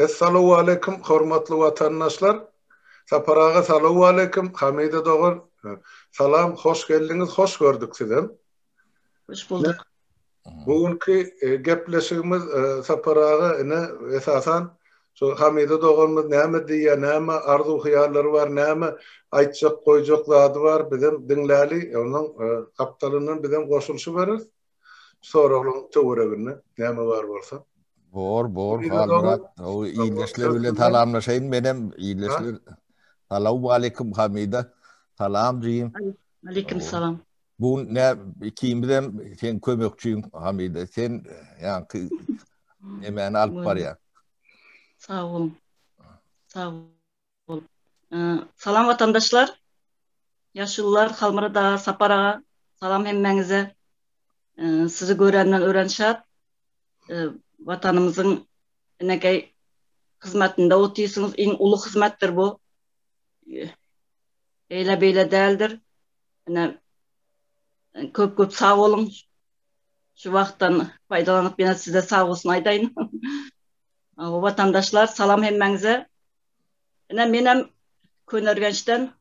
Assalamu alaykum hormatly vatandaşlar. Saparaga salamu alaykum. Hamide Doğur. Salam, hoş geldiniz, hoş gördük sizden. Hoş bulduk. Bugünkü gepleşigimiz Saparaga esasan şu Hamide Doğur'umuz näme diýär, näme arzu hyýallary bar, näme aýtjak, goýjak zady bar, bizim dinläli, onuň kaptalynyň bilen goşulşy berer. Soragyň töweregine näme bar bolsa. Bor, halburat, o iyileşler bile talamlaşayın, benim iyileşler. Salamu aleyküm Hamide, salam diyeyim. Aleyküm salam. Bu ne, ikimizden sen kömekçiyim Hamide, sen yani hemen alıp var ya. Sağ olun. Sağ olun. Salam vatandaşlar, yaşlılar, Halmırada, Saparağa, salam hemmeňize. Sizi görenden öğrenşat. Vatanımızın nekey hizmetinde otuyorsunuz. En ulu hizmettir bu. Eyle beyle değildir. Köp sağ olun. Şu vakittan faydalanıp yine size sağ olsun aydayın. Vatandaşlar salam hemmeňize. Menem Könörgenç'ten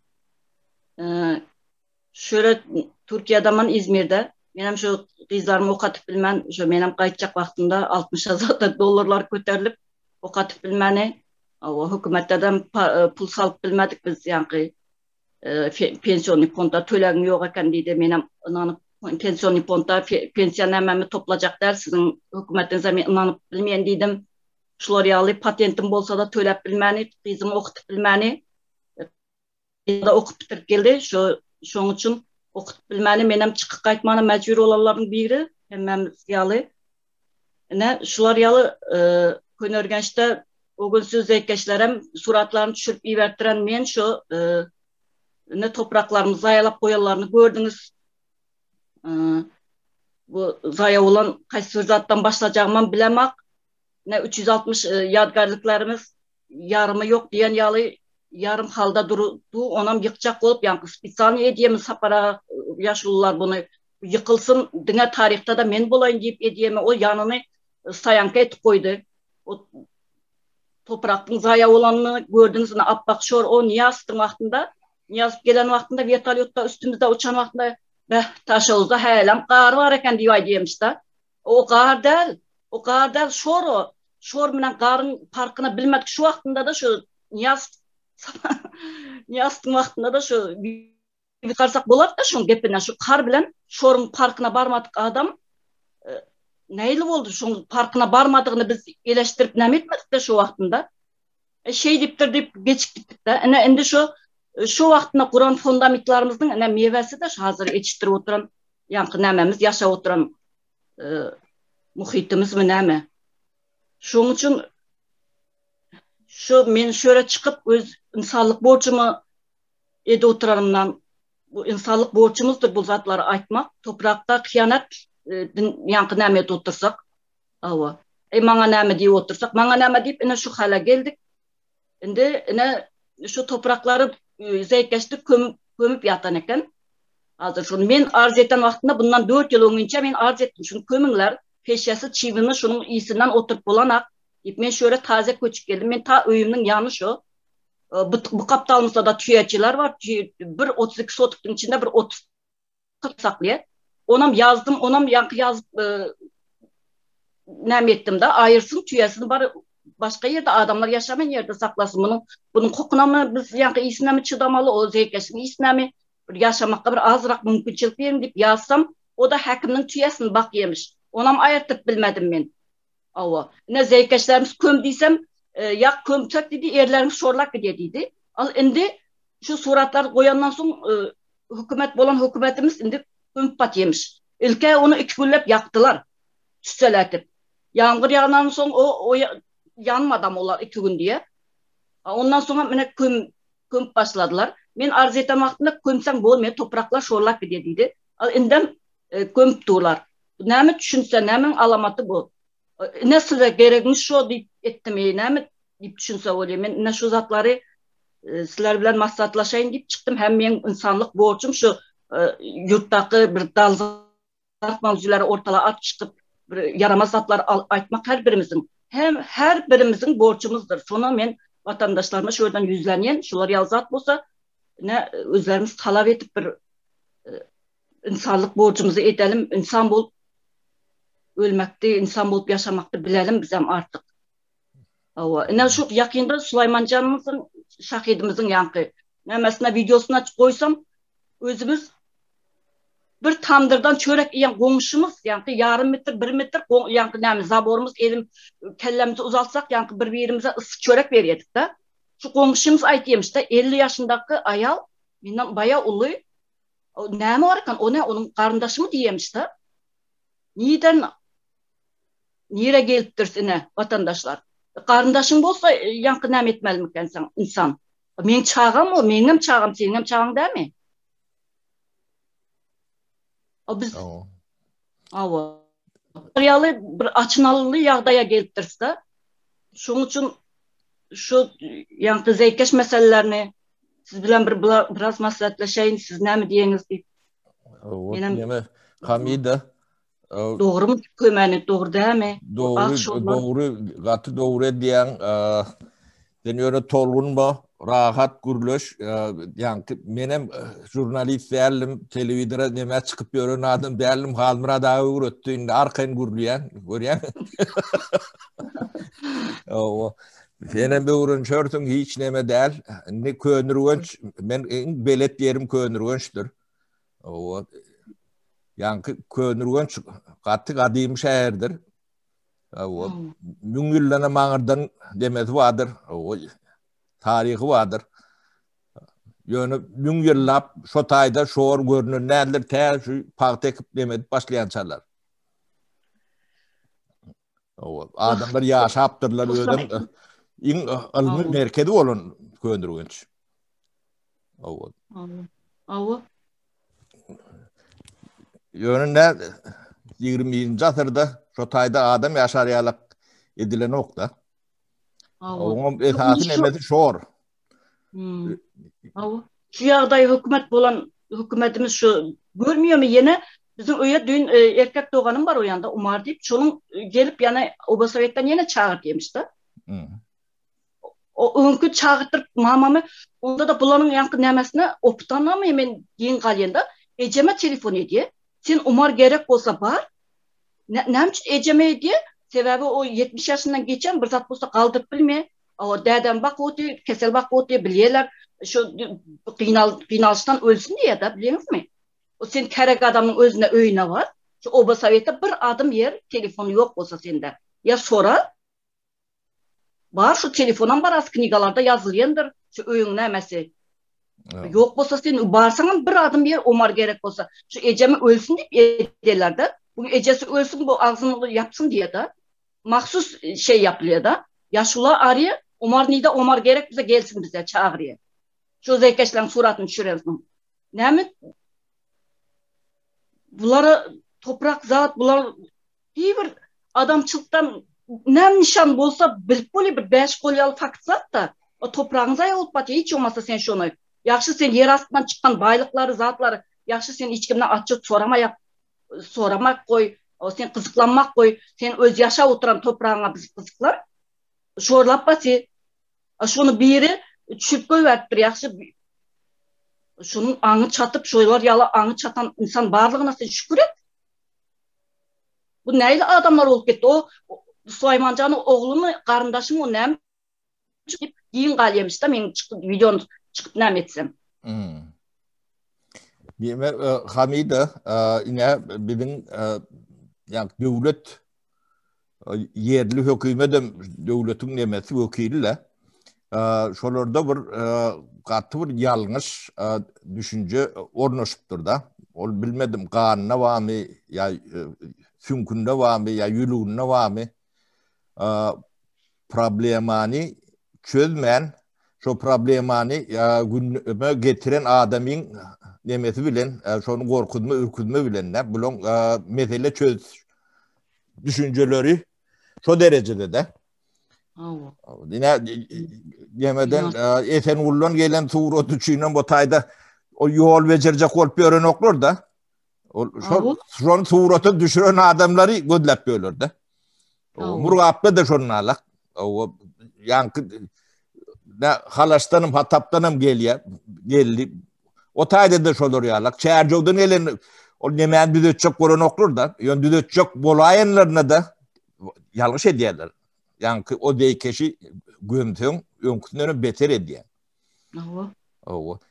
şöyle Türkiye'de İzmir'de menem şu kızlarımı okatıp bilmen, şu menem kayıtacak vaktinde 60'a zaten dolarlar köterilip okatıp bilmeni, o hükümetlerden pul salıp bilmedik biz yani pensiyonlu fonda tölegin yok eken deydi menem inanıp pensiyonlu fonda pensiyon ememi toplayacak der sizin hükümetinize men inanıp bilmeyen deydim. Şular yalı patentim bolsa da tölep bilmeni, kızımı okutup bilmeni, da okup bitirip geldi. Şoň üçin okutup bilmeni menem çıkıp kaytmana mecbur olanların biri hemmemiz yalı. Şular yalı Könörgenç'te o gün söz eykeşlerem suratlarını düşürüp iverttiren men şu topraklarımızı zayalap koyallarını gördünüz. Bu zaya olan kaç zattan başlayacağımdan bilemek. 360 yadgarlıklarımız yarımı yok diyen yalı yarım halda durdu. Onam yıkacak olup yani spesialni hediyemiz Sapara yaşlılar bunu yıkılsın dine tarihte da men bolayın deyip hediyemi o yanını sayanka etip koydu. O toprakın zaya olanını gördünüz mü? Appak şor o Niyaz'ın vaktinde Niyaz gelen vaktinde vertolyotta üstümüzde uçan vaktinde taşağızda helam kar var eken diye demiş de. O kar değil. O kar değil şor o. Şor bilen karın farkını bilmek şu vaktinde da şu Niyaz'ın vaktinde da şu bir karsak bolar da şun gepine şu kar bilen şorun farkına barmadık adam neyli oldu şun farkına barmadığını biz eleştirip nemetmedik de şu vaktinde şey diptir deyip geçiktik de endi şu vaktinde Kur'an fundamentlarımızın meyvesi de hazır yetiştirip oturan yankı nememiz yaşa oturan muhitimiz mi neme şunun için men şöyle çıkıp öz insanlık borcumu ede oturanımdan bu insanlık borcumuzdur bu zatları aytmak. Toprakta hıyanat yankı näme edip otursak. Awa. Maňa näme diýip otursak, maňa näme diýip şu hala geldik. Indi şu topraklary zeykeşdik kömüp yatan eken. Hazır şunu men arz eten wagtynda bundan 4 ýyl öňünçe men arz etdim. Şunu kömüňler peşyasy çivini şunun iyisinden oturup bolanak. Men şöyle taze köçüp geldim. Men ta öýümniň ýany şu. Bu kaptalımızda da tüyeciler var. Bir 32 sotuktun içinde bir 30 saklıyor. Onam yazdım. Onam yazıp nem ettim de ayırsın tüyesini bari başka yerde adamlar yaşamayan yerde saklasın. Bunun kokuna mı biz yani iyisine mi çıdamalı o zevkeşin iyisine mi yaşamakta bir azrak mümkünçilik verim deyip yazsam o da hakiminin tüyesini bak yemiş. Onam ayırtıp bilmedim ben. Ava. Ne zevkeşlerimiz köm diysem yak kömçek dedi, erlerimiz şorlak dedi. Al indi şu suratlar koyandan son hükümet bolan hükümetimiz indi kömpat yemiş. Ülke onu 2 günlep yaktılar. Süseletip. Yağmur yağından son o yanmadan olar 2 gün diye. Ondan sonra mene kömp başladılar. Men arz eten vaktinde kömsem bolmay topraklar şorlak dedi. Al indem kömp durlar. Näme düşünse nämeň alamatı bu. Ne size gerekmiş şu deyip ettim ne deyip düşünse olayım. Ben şu zatları sizler bilen maslahatlaşayım deyip çıktım. Hem benim insanlık borcum şu yurttaki bir dalzart mavzuları ortalığa at çıkıp yaramaz zatlar aytmak her birimizin hem her birimizin borcumuzdur. Sonra men vatandaşlarıma şuradan yüzlenyen, şular yalzat bolsa ne özlerimiz talep etip bir insanlık borcumuzu edelim, insan bolup ölmekte, insan bolup yaşamakta bilelim bizem artık. Ne şu yakında Süleyman Canımızın, şahidimizin yankı. Mesela videosuna koysam özümüz bir tandırdan çörek yiyen komşumuz yankı yarım metre, 1 metre yankı nemi zaborumuz elim kellemizi uzatsak yankı birbirimize ısı çörek veriyorduk da. Şu komşumuz aytıymış da 50 yaşındaki ayal binden bayağı ulu. Nemi varken o ne onun karındaşı mı diyemiş da. Nire geliptir ne vatandaşlar. Karındaşın bolsa yankı nemi etmeli mi insan? Men çağım o, menim çağım, senin çağın değil mi? Biz reali bir açınalılı yağdaya geliptirse şunun için şu yankı zeykeş meselelerini siz bilen biraz maslahatlaşayın, siz ne mi diyeniz deyip. Hamida doğru mu kömeni, doğru değil mi? Doğru diyen deniyor tolgun mu? Rahat gürlöş yani benim jurnalist değerlim televizyona neme çıkıp yörün adım değerlim halmıra dağı uğrattığında arkayın gürlüyen görüyen benim bir uğrun çörtün hiç neme değil ne könürgönç ben belet yerim könürgönçtür yani könürgönç katı kadim şehirdir müngüllene mağırdan demeti vardır tarihi vardır. Yani müngüllap, şotayda şoğur görünür, nedir, ter, şu paktekip demedi, başlayan çalar. Adamlar yaşaptırlar, ödem, in alımı merkezi olun göndürgünç. Yani ne 20. asırda şotayda adam yaşaryalık edilen nokta. Onun esasın emeti şoğur. Şu yağdayı hükümet bulan hükümetimiz şu görmüyor mu yine bizim öyle dün erkek doğanım var o yanda Umar deyip şunun gelip yani Obasovet'ten yine çağır demiş de. O önkü çağırtırıp mamamı onda da bulanın yankı nemesine optanla mı hemen yiyin kalyanda eceme telefon ediyor. Sen Umar gerek olsa var. Nem eceme ediyor. Sebebi o 70 yaşından geçen bir zat olsa kaldırıp bilmiyor. O deden bak o diyor, kesel bak o diyor biliyorlar. Şu kıynalıştan ölsün diye de biliyor musun? O sen kerek adamın özüne öyüne var. Şu Obasovet'te bir adım yer telefonu yok olsa sende. Ya sonra var şu telefonun var az knigalarda yazılıyordur. Şu öyün nemesi. Yok olsa sen varsan bir adım yer Omar gerek olsa. Şu ecemi ölsün deyip ederler de. Bu ecesi ölsün bu ağzını yapsın diye de. Mahsus şey yapılıyor da. Yaşlılar arıyor. Omar gerek bize gelsin bize çağırıyor. Şu zeykeşlerin suratını düşürelim. Ne mi? Bunlara toprak zat, bunlar iyi bir adamçılıktan ne nişan bolsa bilip böyle bir 5 kolyalı fakt zat da o toprağınıza yolup batıyor. Hiç olmazsa sen şunu. Yaxşı sen yer astından çıkan baylıkları, zatları yaxşı sen hiç kimden açıp soramak koy. O sen kızıklanmak koy. Sen öz yaşa oturan toprağına biz kızıklar. Şorlap batıyor. Şunu biri çüp koyverttir yaxşı. Şunun anı çatıp şoylar yala anı çatan insan barlığına sen şükür et. Bu neyle adamlar olup gitti? O Süleymancan'ın oğlunu, karındaşım o nem çıkıp yiyin kalyemiş de men çıkıp videonu çıkıp nem etsem. Hamida yine bizim yani devlet yerli hükümetin devletin nemesi vekiliyle şolarda bir katı bir yanlış düşünce ornaşıptır da. Ol bilmedim kanuna var mı ya sünkünde var mı ya yürüğünde var mı problemani çözmeyen şu problemani gündeme getiren adamın nemesi bilen şonu korkutma ürkütme bilen ne bulun mesele çöz düşünceleri şu derecede de yine yemeden eten ullon gelen tuğru tüçüyle bu tayda o yol becerecek olup bir noklar da şu tuğratu düşüren adamları gödlep böyler de Murgapda da şonalak. O yankı halaştanım hataptanım geldi. O tayda da şolur yalak. Çerjogdan elen o nemen düdötçök koran okur da. Yon düdötçök bolayanlarına da yanlış ediyorlar. Yankı o deykeşi gömtün önkütünü beter ediyor.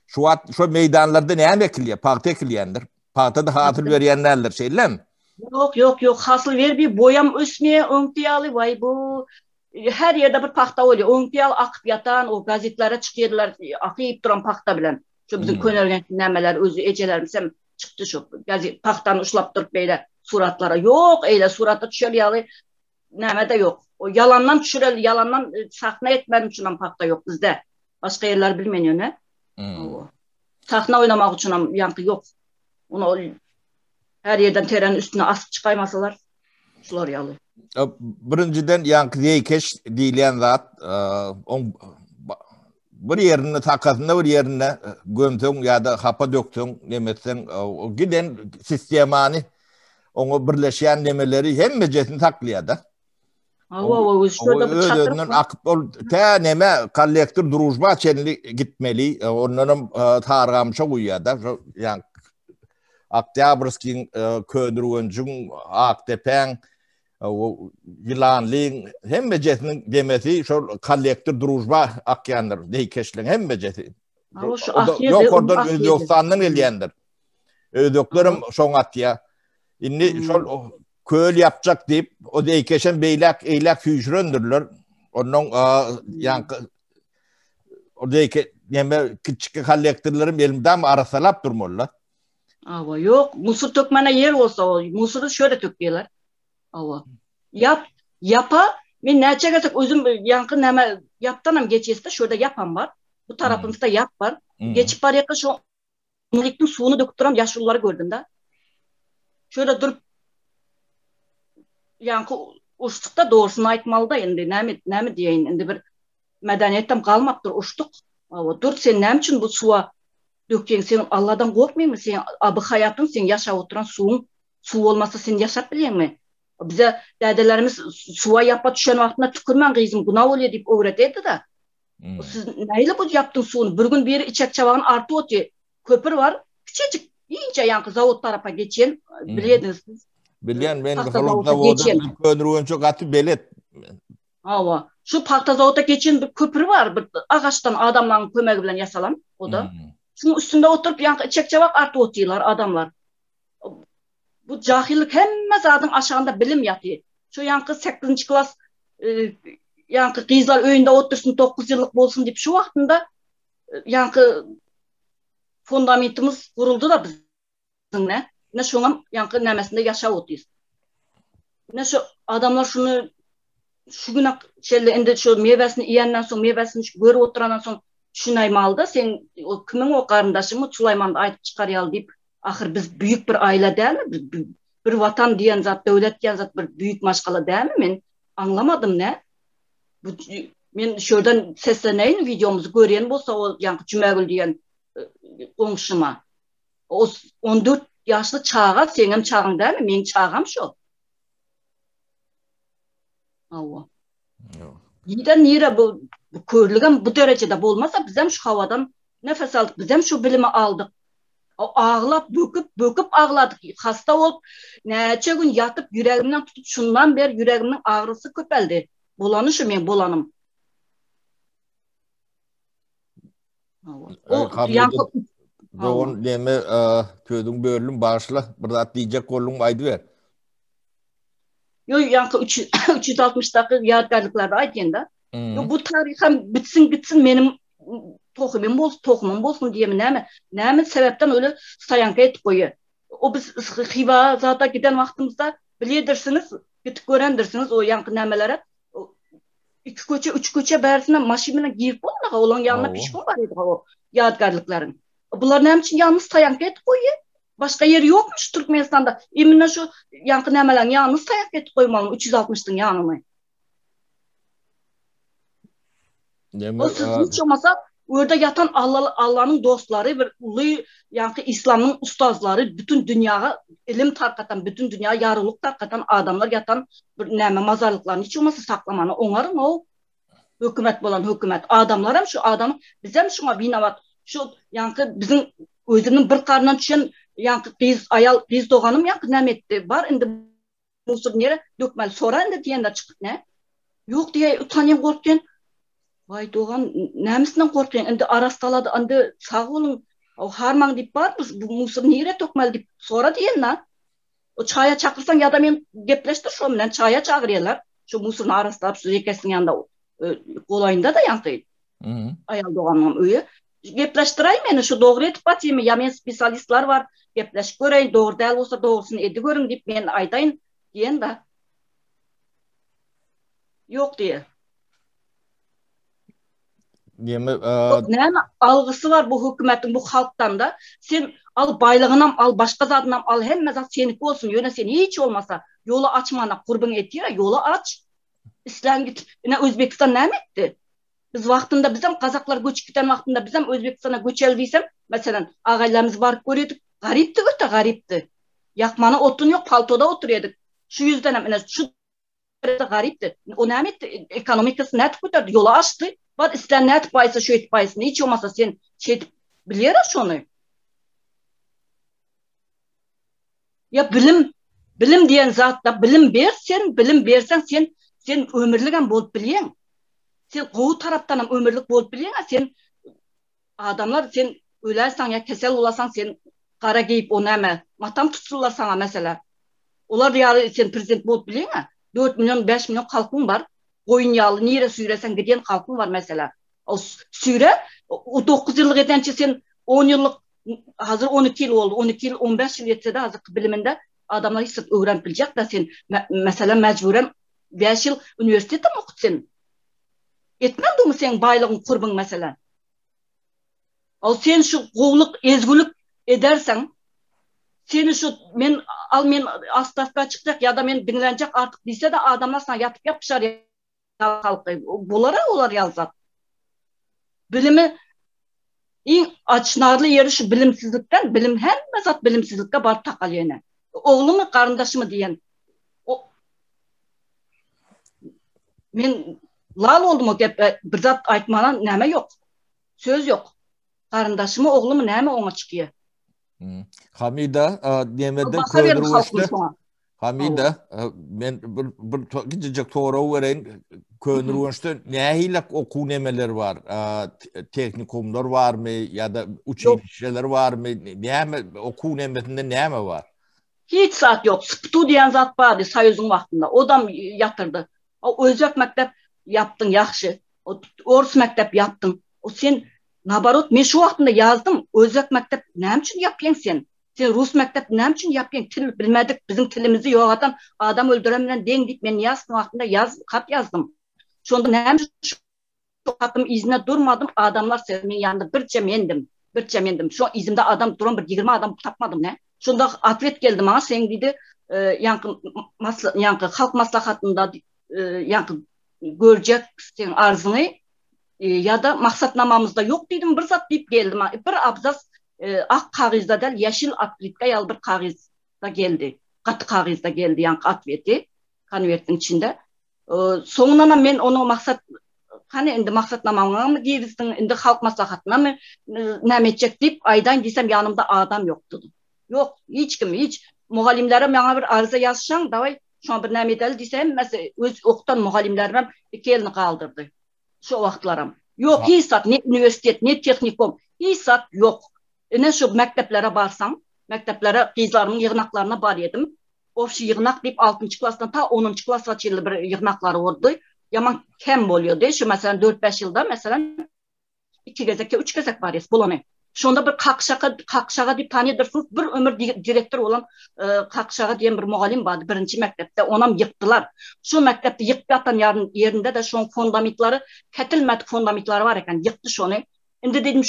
Şu meydanlarda ne emekliyor? Parti ekliyendir. Partide hatır veriyenlerdir şeyler mi? Yok. Hasıl ver boyam ösmeye önktiyalı vay bu. Her yerde bir pakta oluyor. Önkiyal akıp yatan o gazetlere çıkıyorlar. Akıyıp duran pakta bilen. Şu bizim könörgen nemeler, özü ecelerimiz hem çıktı şu. Gazet paktan uçlap durup böyle suratlara. Yok eyle suratta düşürüyalı. Neme de yok. O yalandan düşürüyalı. Yalandan sahne etmedim için pakta yok bizde. Başka yerler bilmeniyor ne? Sahne oynamak için yankı yok. Onu her yerden terenin üstüne asıp çıkaymasalar şular yalı. Birinciden yankı deykeş diyen zat bir yerine takasında bir yerine gömtün ya da hapa döktün demesen giden sistemani onu birleşen demeleri hem mecesini taklıyor da. Ödönün akıp te neme kollektif duruşma çenli gitmeli. Onların targamça uyuyor da. Yani Oktyabrsk'in köydürüncün Aktepen Yılanlığın hem mecesinin demesi şu kollektif duruşma akyandır. Deykeşliğin hem mecesi. Yok oradan Özyostan'dan elyendir. Ödöklerim şon atya. İnni şu köl yapacak deyip o deykeşen eylak füjröndürler. Onun yankı o deyke yeme küçük kollektörlerim elimden arasalap durmalılar. Ava yok. Musur tökmene yer olsa o. Musuru şöyle töküyorlar. Ava. Yapa. Ben ne çekecek özüm yankı neme yaptanım geçeste şurada yapan var. Bu tarafımızda yap var. Geçip var yakın şu Mulik'in suyunu döküp duran yaşlıları gördüm de. Şöyle durup yankı uçtukta doğrusunu aytmalı da şimdi ne mi diyeyim şimdi bir medeniyetten kalmaktır uçtuk. Ava dur sen ne için bu suya dökeceksin sen Allah'tan korkmuyor musun? Sen abı hayatın sen yaşa oturan su olmasa sen yaşat biliyor musun? Bize dedelerimiz suya yapma düşen vaktinde tükürmen kızım günah oluyor deyip öğretiydi de. Siz neyle bu yaptın suyunu? Bir gün bir içek çavağın artı otuyor. Köpür var. Küçücük iyice yankı zavut tarafa geçen biliyordunuz siz. Bilen ben de falıkta oldum. Köydürüğün çok atı belet. Ava. Şu pakta zavuta geçen bir köpür var. Bir ağaçtan adamların kömeği bilen yasalan. O da. Şunun üstünde oturup yankı içek çavak artı otuyorlar adamlar. Bu cahillik hemme zaten aşağında bilim yatıyor. Şu yankı 8. klas yankı kızlar öyünde otursun 9 yıllık bolsun deyip şu vaktinde yankı fundamentimiz kuruldu da bizim ne? Ne şunun yankı nemesinde yaşa otuyoruz. Ne şu adamlar şu güne şeyle ende şu meyvesini yiyenden sonra meyvesini görüp oturandan sonra şunaymalı sen o kimin o karındaşımı Süleyman'da aytıp çıkarıyal deyip ahir biz büyük bir aile değil mi? Bir vatan diyen zat, devlet diyen zat bir büyük maşgala değil mi? Ben anlamadım ne? Ben şuradan sesleneyin videomuzu göreyen olsa o yankı Cümegül diyen komşuma. O 14 yaşlı çağa senin çağın değil mi? Benim çağım şu. Allah. Yiden nire bu körlüğün bu derecede olmasa biz hem şu havadan nefes aldık. Biz hem şu bilimi aldık. Ağlap, böküp ağladık. Hasta olup, neçe gün yatıp yüreğimden tutup şundan beri yüreğimin ağrısı köpeldi. Bulanışım ben bulanım. Doğun deme köydün bölüm başla. Burada diyecek kolun aydı ver. Yok yankı 360 dakika yadigarlıklarda aytken da. Bu tarihim bitsin benim tohumum bolsun diye mi näme sebepten öyle sayanka etip koyuyor. O biz Xiva zata giden vaktimizde biledirsiniz, gitip görendirsiniz o yankı nämelere. 2 köçe 3 köçe bersine maşinine girip olmaga olan yanına pişkin var idi o yadigarlıkların. Bunlar näme için yalnız sayanka etip koyuyor. Başka yer yokmuş Türkmenistan'da. Emine şu yankı nämelerin yalnız sayanka etip koymalım 360'tın yanına. O siz hiç olmasa Orada yatan Allah'ın dostları ve ulu yani İslam'ın ustazları, bütün dünyaya ilim tarkatan, bütün dünya yarılık tarkatan adamlar yatan bir näme mazarlıklarını hiç olmasa saklamanı onların o hükümet bolan hükümet adamlarım şu adam bizem şuna binavat şu yani bizim özünün bir karnından düşen yani kız doğanım yani nämetdi var indi musur nere dökmel sonra indi diyenler çıktı ne yok diye utanıyorum korkten vay doğan nämisinden korktan indi arastaladı indi sağ olun o harman deyip var bu musur nere dökmel deyip sonra diyen lan o çaya çakırsan ya da men gepleştir şu bilen çaya çağırıyorlar şu musurun arastalap şu rekesin yanında kolayında da yankıydı. Ayal doğanım öyle. Gepleştireyim meni şu doğru etip batayım ya men spesyalistler var gepleş göreyim doğru değil olsa doğrusunu edi görün deyip men aytayın diyen de yok diye. Näme algısı var bu hükümetin bu halktan da sen al baylığınam al başka zatınam al hemme zat senik olsun yöne sen hiç olmasa yolu açmana kurban etiyor yolu aç İslam gitip Özbekistan näme etdi? Biz vaktında bizim Kazaklar göçüp giden vaktında bizim Özbekistan'a göç eldiysem mesela ağaylarımız barıp görüyorduk. Garipti öte garipti. Yakmanı otun yok paltoda oturuyorduk. Şu yüzden hemen şu garipti. O näme etdi? Ekonomikası net götürdü. Yolu açtı. Var İslam net baysa şu et baysın. Hiç olmasa sen şey biliyoruz şunu. Ya bilim diyen zatta bilim versen sen ömürlüğün bolup biliyen. Sen qoğu taraftan ömürlük bolup biliyen. Sen adamlar sen ölersen ya kesel olasan sen kara giyip o näme matam tutsullar sana mesela. Olar yarı sen prezident bolup biliyen. 4 milyon 5 milyon halkın var. Koyun yağlı nire süresen gidiyen halkın var mesela. O süre o 9 yıllık edençe sen 10 yıllık hazır 12 yıl oldu. 12 yıl 15 yıl yetse de hazır biliminde adamlar hiç öğrenip bilecek da sen mesela mecburen 5 yıl üniversitede mi okutsun? Etmedi mi sen baylığın kurbun mesela? O sen şu kovluk, ezgülük edersen seni şu men astafka çıkacak ya da men binlenecek artık dese de adamlar sana yatıp yapışar ya halkı. Olar yazat. Bilimi en açnarlı yeri şu bilimsizlikten, bilim hem mesat bilimsizlikte bar takalıyene. Oğlu mu karındaşı mı diyen. Men lal oldum o gep bir zat aytmana näme yok. Söz yok. Karındaşımı oğlumu näme ona çıkıyor. Hamida nemeden könürüçtü. Hamida men bir gicecek toğra vereyin könürüçtü. Nähilek oku nemeler var? Teknikumlar var mı ya da uçuşlar var mı? Näme oku nemesinde näme var? Hiç saat yok. Sptu diyen zat vardı Sayız'ın vaktında. Odam yatırdı. O özök mektep yaptın yaxşı. O Orus mektep yaptın. O sen nabarot men şu vaktında yazdım. Özök mektep näme üçün yapayın sen? Sen Rus mektep näme üçün yapayın? Til bilmedik. Bizim tilimizi yoğatan adam öldürenle den deyip men yazdım vaktında kat yazdım. Şonda näme şu katım izine durmadım. Adamlar senin yanında birçe mendim. Şu izimde adam duran bir 20 adam tapmadım ne? Şunda atvet geldi bana sen dedi yankı halk maslahatında yankı görecek sen arzını ya da maksatnamamızda yok dedim bir zat deyip geldim. Bir abzas ak kağızda değil yeşil atletle yal bir kağızda geldi. Katı kağızda geldi yankı atveti konvertin içinde. Sonundan men onu maksat hani indi maksatnamamı mı girdin indi halk maslahatına mı näme edecek deyip aydan desem yanımda adam yok dedim. Yok hiç kim hiç muhallimlere bana bir arıza yazsan davay şu an bir näme edeli desem mesela öz okutan muhallimlerim iki elini kaldırdı. Şu vaxtlarım. Yok hiç sat ne üniversitet ne teknikum hiç sat yok. Ne şu mekteplere barsam mekteplere kızlarımın yığınaklarına bar yedim. O şu yığınak deyip 6. klasdan ta 10. klasa çilli bir yığınakları oldu. Yaman kem oluyordu. Şu mesela 4-5 yılda mesela 2 gezek 3 gezek var yes bulanı. Şonda bir kakşaga deyip tanıdırsınız. Bir ömür direktör olan kakşaga diyen bir muallim vardı birinci mektepte. Onam yıktılar. Şu mektepte yıkıp yatan yerinde de şu fondamentları ketilmedik fondamentları var eken yıktı şunu. Şimdi dedim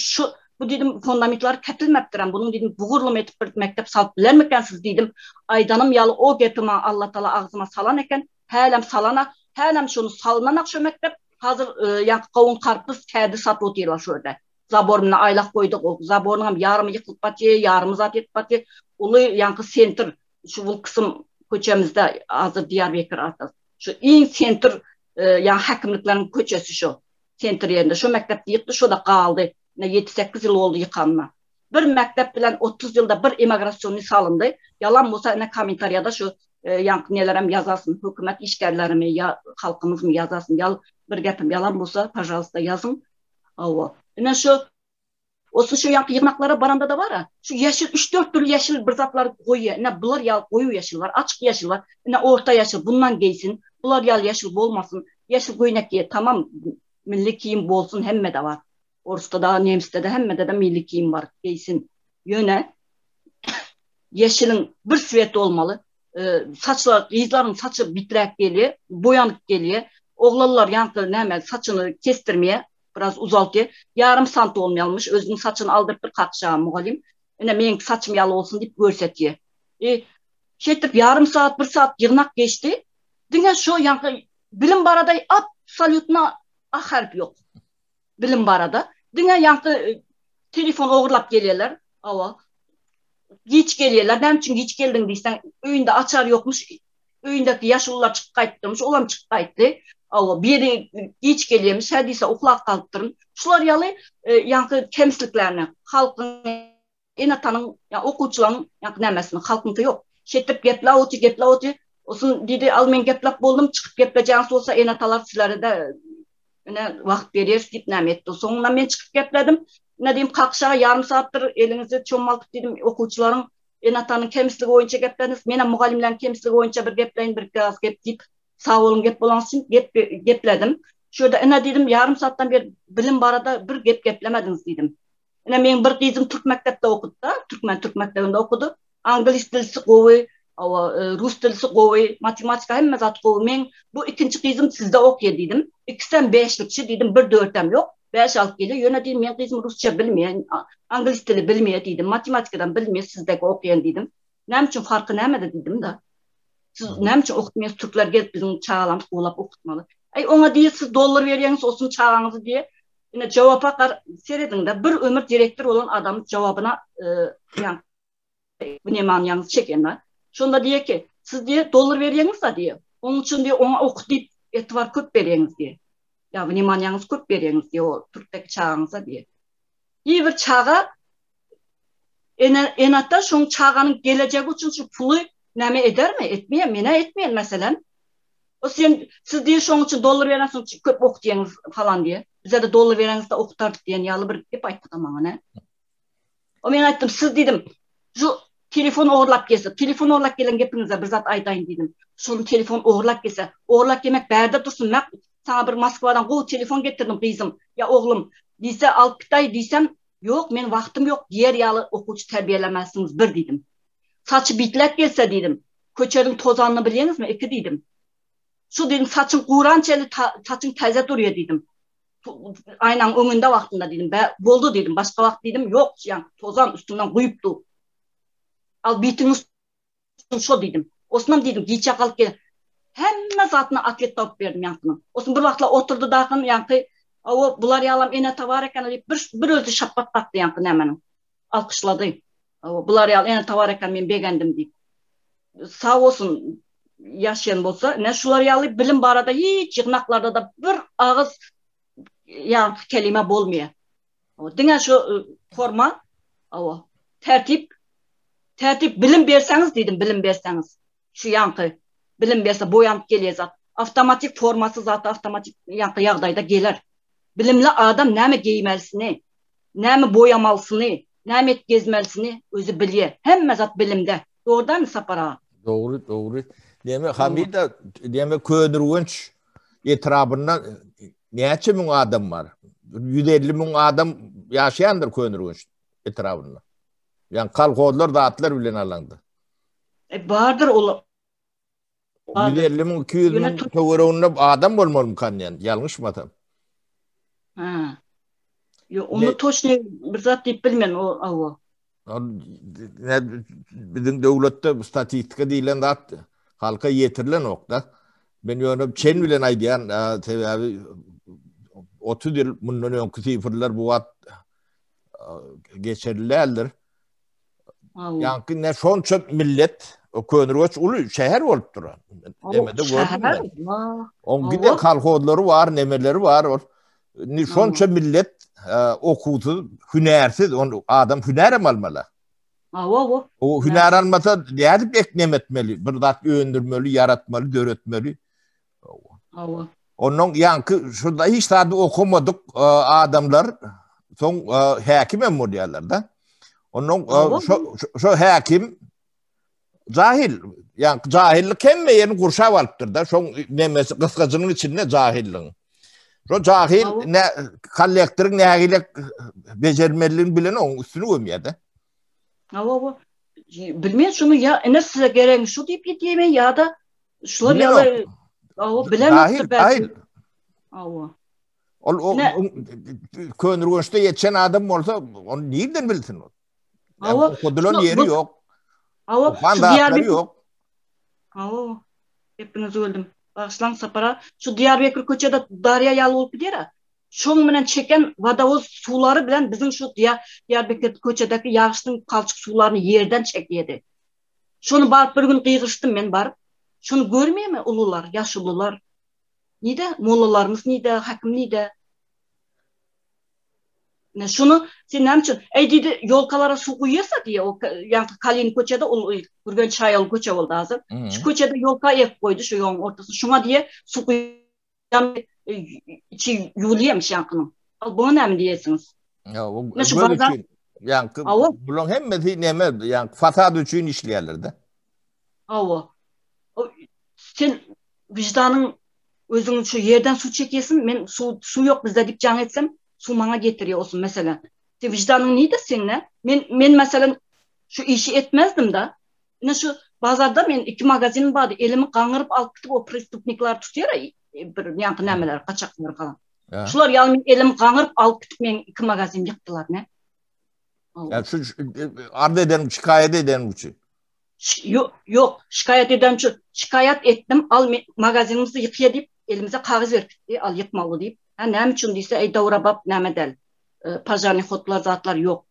bu dedim fondamentları ketilmeptiren. Bunun dedim buğurlum etip bir mektep salıp bilermekensiz dedim. Aydanım yalı o gepime Allah Teala ağzıma salan eken. Hələm şunu salınanak şu mektep hazır yani kavun karpuz kedi satı otuyorlar şöyle. zaboruna aylak koyduk. O zaborun hem yarımı yıkılıp batıyor, yarımı zat etip batıyor. Ulu yankı sentr şu bu kısım köçemizde hazır Diyarbakır atası. Şu en sentr yani hakimliklerin köçesi şu. Sentr yerinde. Şu mektepte yıktı, şu da kaldı. 7-8 yıl oldu yıkanma. Bir mektep bilen 30 yılda bir emigrasyonu salındı. Yalan olsa ne komentariyada şu yankı nelerem yazasın. Hükümet işgərləri mi ya halkımız mı yazasın. Bir gepim yalan olsa pожалуйста yazın. Ava. Yine şu yankı yığınaklara baranda da var ha. Şu yeşil 3-4 türlü yeşil bir zatlar koyuyor. Ne bular ya koyu yeşil var, açık yeşil var. Ne orta yeşil bundan giysin. Bular ya yeşil olmasın. Yeşil koyunak giye tamam milli giyim bolsun hemme de var. Orada da Nems'te de hemme de milli giyim var giysin. Yöne yeşilin bir sveti olmalı. Saçlar, kızların saçı bitrek geliyor, boyanıp geliyor. Oğlanlar yankı hemen saçını kestirmeye biraz uzaltıyor. Yarım sant olmayalmış. Özünün saçını aldırıp kaçacağım muhalim. Benim saçım yalı olsun deyip görsetiyor. Şettip yarım saat, bir saat yığınak geçti. Dünya şu yankı bilim barada absolutna harp yok. Bilim barada. Dünya yankı telefon oğurlap geliyorlar. Ava. Geç geliyorlar. Nem için geç geldin deysen öyünde açar yokmuş. Öyündeki yaşlılar çıkıp kayıttırmış. Olam çıkıp kayıttı. Ava biri geç geliyormuş. Hadise okulak kalıptırın. Şular yalı yankı temizliklerini halkın enatanın yani okuçuların yankı nemesini halkınki yok. Şettip gepla otu. Olsun dedi al men geplap boldum çıkıp gepleyeceğiniz olsa enatalar sizlere de vakt veriyoruz deyip nem etti. Sonunda ben çıkıp gepledim. Ne diyeyim kalkışağa yarım saattir elinizi çomaltıp dedim okuçuların enatanın temizliği oyunca geplediniz. Mena mugallimlerin temizliği oyunca bir gepleyin bir gaz gep deyip sağ olun gep bolansın gepledim. Şurada ne dedim yarım saatten bir bilim barada bir geplemediniz dedim. Men bir kızım Türk mektepte okudu da Türk mektebinde okudu. Anglis dilisi kovu, Rus dilisi kovu, matematika hemme zat kovu. Men bu ikinci kızım sizde okuyor dedim. İkisinden 5'likçi dedim bir 4'tem yok. 5 alıp geliyor. Yöne dedim men kızım Rusça bilmiyor, Anglis dili bilmiyor dedim. Matematikadan bilmiyor sizdeki okuyan dedim. Nem için farkı nemede dedim da. Siz nem için okutmuyorsunuz Türkler gelip bizim çağlamız oğlap okutmalı. Ona değil siz dolar veriyorsunuz olsun çağlanızı diye. Yine cevapa seyredin de bir ömür direktör olan adamın cevabına yani bu ne manyanız çekenler. Şunda diye ki siz diye dolar veriyorsunuz da diye. Onun için diye ona okut deyip etibar köp veriyorsunuz diye. Ya bu ne manyanız köp veriyorsunuz diye o Türk'teki çağınıza diye. İyi bir çağa en hatta şu çağının geleceği için şu pulu neme eder mi? Etmiyor mu? Ne etmeyen mesela? O siz diye şunun için dolar veriyorsunuz köp okutuyorsunuz falan diye. Bize de dolar vereniz de okutardık diyen yalı bir hep ayttık ama ne? O ben ayttım siz dedim şu telefon oğurlap gelse, telefon oğurlap gelen gepinize bir zat aytayın dedim. Şunun telefon oğurlap gelse, oğurlap yemek berde dursun. Ben sana bir Moskvadan o telefon getirdim kızım. Ya oğlum diyse alıp bitay diysem yok men vaktim yok. Diğer yalı okucu terbiyelemezsiniz bir dedim. Saçı bitlek gelse dedim. Köçerin tozanını biliyorsunuz mu? 2 dedim. Şu dedim saçın kuğrançeli saçın teze duruyor dedim. Aynen önünde vaktinde dedim. Boldu dedim. Başka vakt dedim. Yok yani tozan üstünden kuyuptu. Al bitin üstünden şu dedim. Osman dedim. Giyecek alıp gelin. Hemen zatına atlet tavuk verdim yankının. Osman bir vaktla oturdu dağın yankı. Bular yalam ene tavareken bir özü şappat taktı yankın hemen. Alkışladı. Bular yalam ene tavareken ben beğendim deyip. Sağ olsun yaşayan bolsa. Ne şular yalı bilim barada hiç yığınaklarda da bir ağız yani kelime bolmuyor. Dine şu forma, tertip bilim verseniz dedim, bilim verseniz. Şu yankı, bilim verse boyanıp geliyor zat. Avtomatik forması zaten avtomatik yankı yağdayda gelir. Bilimli adam ne mi giymelisini, ne mi boyamalısını, ne mi gezmelisini özü biliyor. Hem zat bilimde. Doğrudan mı sapara? Doğru. Demek Hamida, demek köydürgünç etrafından neçe min adam var? 150 min adam yaşayandır köydürgünç etrafında. Yani kalkodlar dağıtlar bilen alandı. Vardır oğlum. 150 min, 200 min köydürgünde adam olmalı mı kanyan? Yanlış mı adam? Ha. Onu toşne bir zat deyip bilmen o. Bizim devlette statistika deyilen de halka yetirilen okta. Ben yönüm çen bilen aydiyan 30 yıl bundan önkü sifirler bu at geçerlilerdir. Awa. Yankı ne şonça millet o Könürgeç ulu şehir olup duran. Demede gördüm ben. On gide kalkodları var, nemeleri var. Şonça millet okudu, hünersiz. Adam hüner almalı. O hüner almasa diyadip eknem etmeli. Bir dat öndürmeli, yaratmalı, döretmeli. Onun yankı şurada hiç tadı okumadık adamlar. Son hakim emmodyarlar da. Onun şu hakim cahil. Yani cahillik kemmeyerini kurşav alıptır da. Şu nemesi kıskacının içinde cahilliğin. Şu cahil ne kallektörün ne becermeliğini bilen onun üstünü koymaya. Bilmeyen şunu ya ne size gerek şu deyip gideyim ya da şular yalı bilemezdi belki. O Könürgeç'te yetişen adam olsa onu nereden bilsin o? Okudulun yeri yok. Fandatları yok. Hepiniz öldüm. Başlan sapara. Şu Diyarbakır köçede Darya yalı olup gider ha. Şoň menen çeken vadavoz suları bilen bizim şu Diyarbakır köçedeki yağıştın kalçık sularını yerden çekiyedi. Şunu barıp bir gün kıygıştım men barıp. Şunu görmeye mi ulular, yaşlılar? Nide? Mollalarımız nide? Hakim nide? Şunu sen nem için dedi yolkalara su koyuyorsa diye o yani Kalin köçede Gürgen Çayalı köçe oldu hazır. Şu köçede yolka yak koydu şu yolun ortası. Şuna diye su koyan içi yuluyormuş yankının. Al bunu nem diyesiniz. Ya o böyle yankı bulun hem de neme yani fasad üçün işleyerlerdi. Sen vicdanın özünün şu yerden su çekiyorsun. Men su yok bizde dip can etsem su bana getiriyor olsun mesela. Vicdanın neydi seninle? Men mesela şu işi etmezdim da. Yine şu bazarda men 2 magazinim vardı. Elimi kangırıp alıp gidip o prestupnikler tutuyor ya. Bir yankı nemeler, kaçaklar falan. Şular yalın elimi kangırıp alıp gidip men 2 magazin yıktılar ne? Ya şu ardı edelim, şikayet edelim için. Yok şikayet eden şu şikayet ettim al magazinimizi yıkıya deyip elimize kağıt verdi al yıkmalı deyip nem için deyse davra bab näme del pajarny hotlar zatlar yok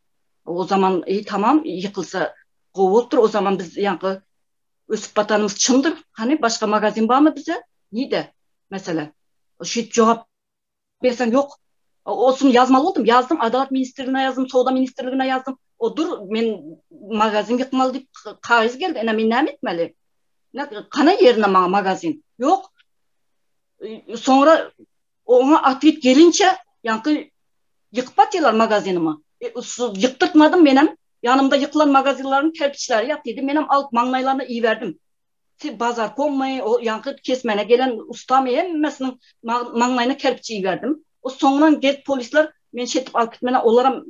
o zaman tamam yıkılsa kovuldur o zaman biz yankı ösüp batanımız çındır hani başka magazin var mı bize neydi mesela şu cevap versen yok olsun yazmalı oldum yazdım Adalet Ministerliğine yazdım Soğuda Ministerliğine yazdım o dur men magazin yıkmalı deyip kağıt geldi men näme etmeli kana yerine magazin yok sonra ona atlet gelince yankı yıkıp atıyorlar magazinimi yıktırtmadım benim yanımda yıkılan magazinlerin kerpiçleri yaptıydı benim alt manlaylarına iyi verdim bazar konmayı o yankı kesmene gelen ustamı hemmesinin manlayına kerpiçi iyi verdim o sonradan gelip polisler beni şetip alıp gitmene olaram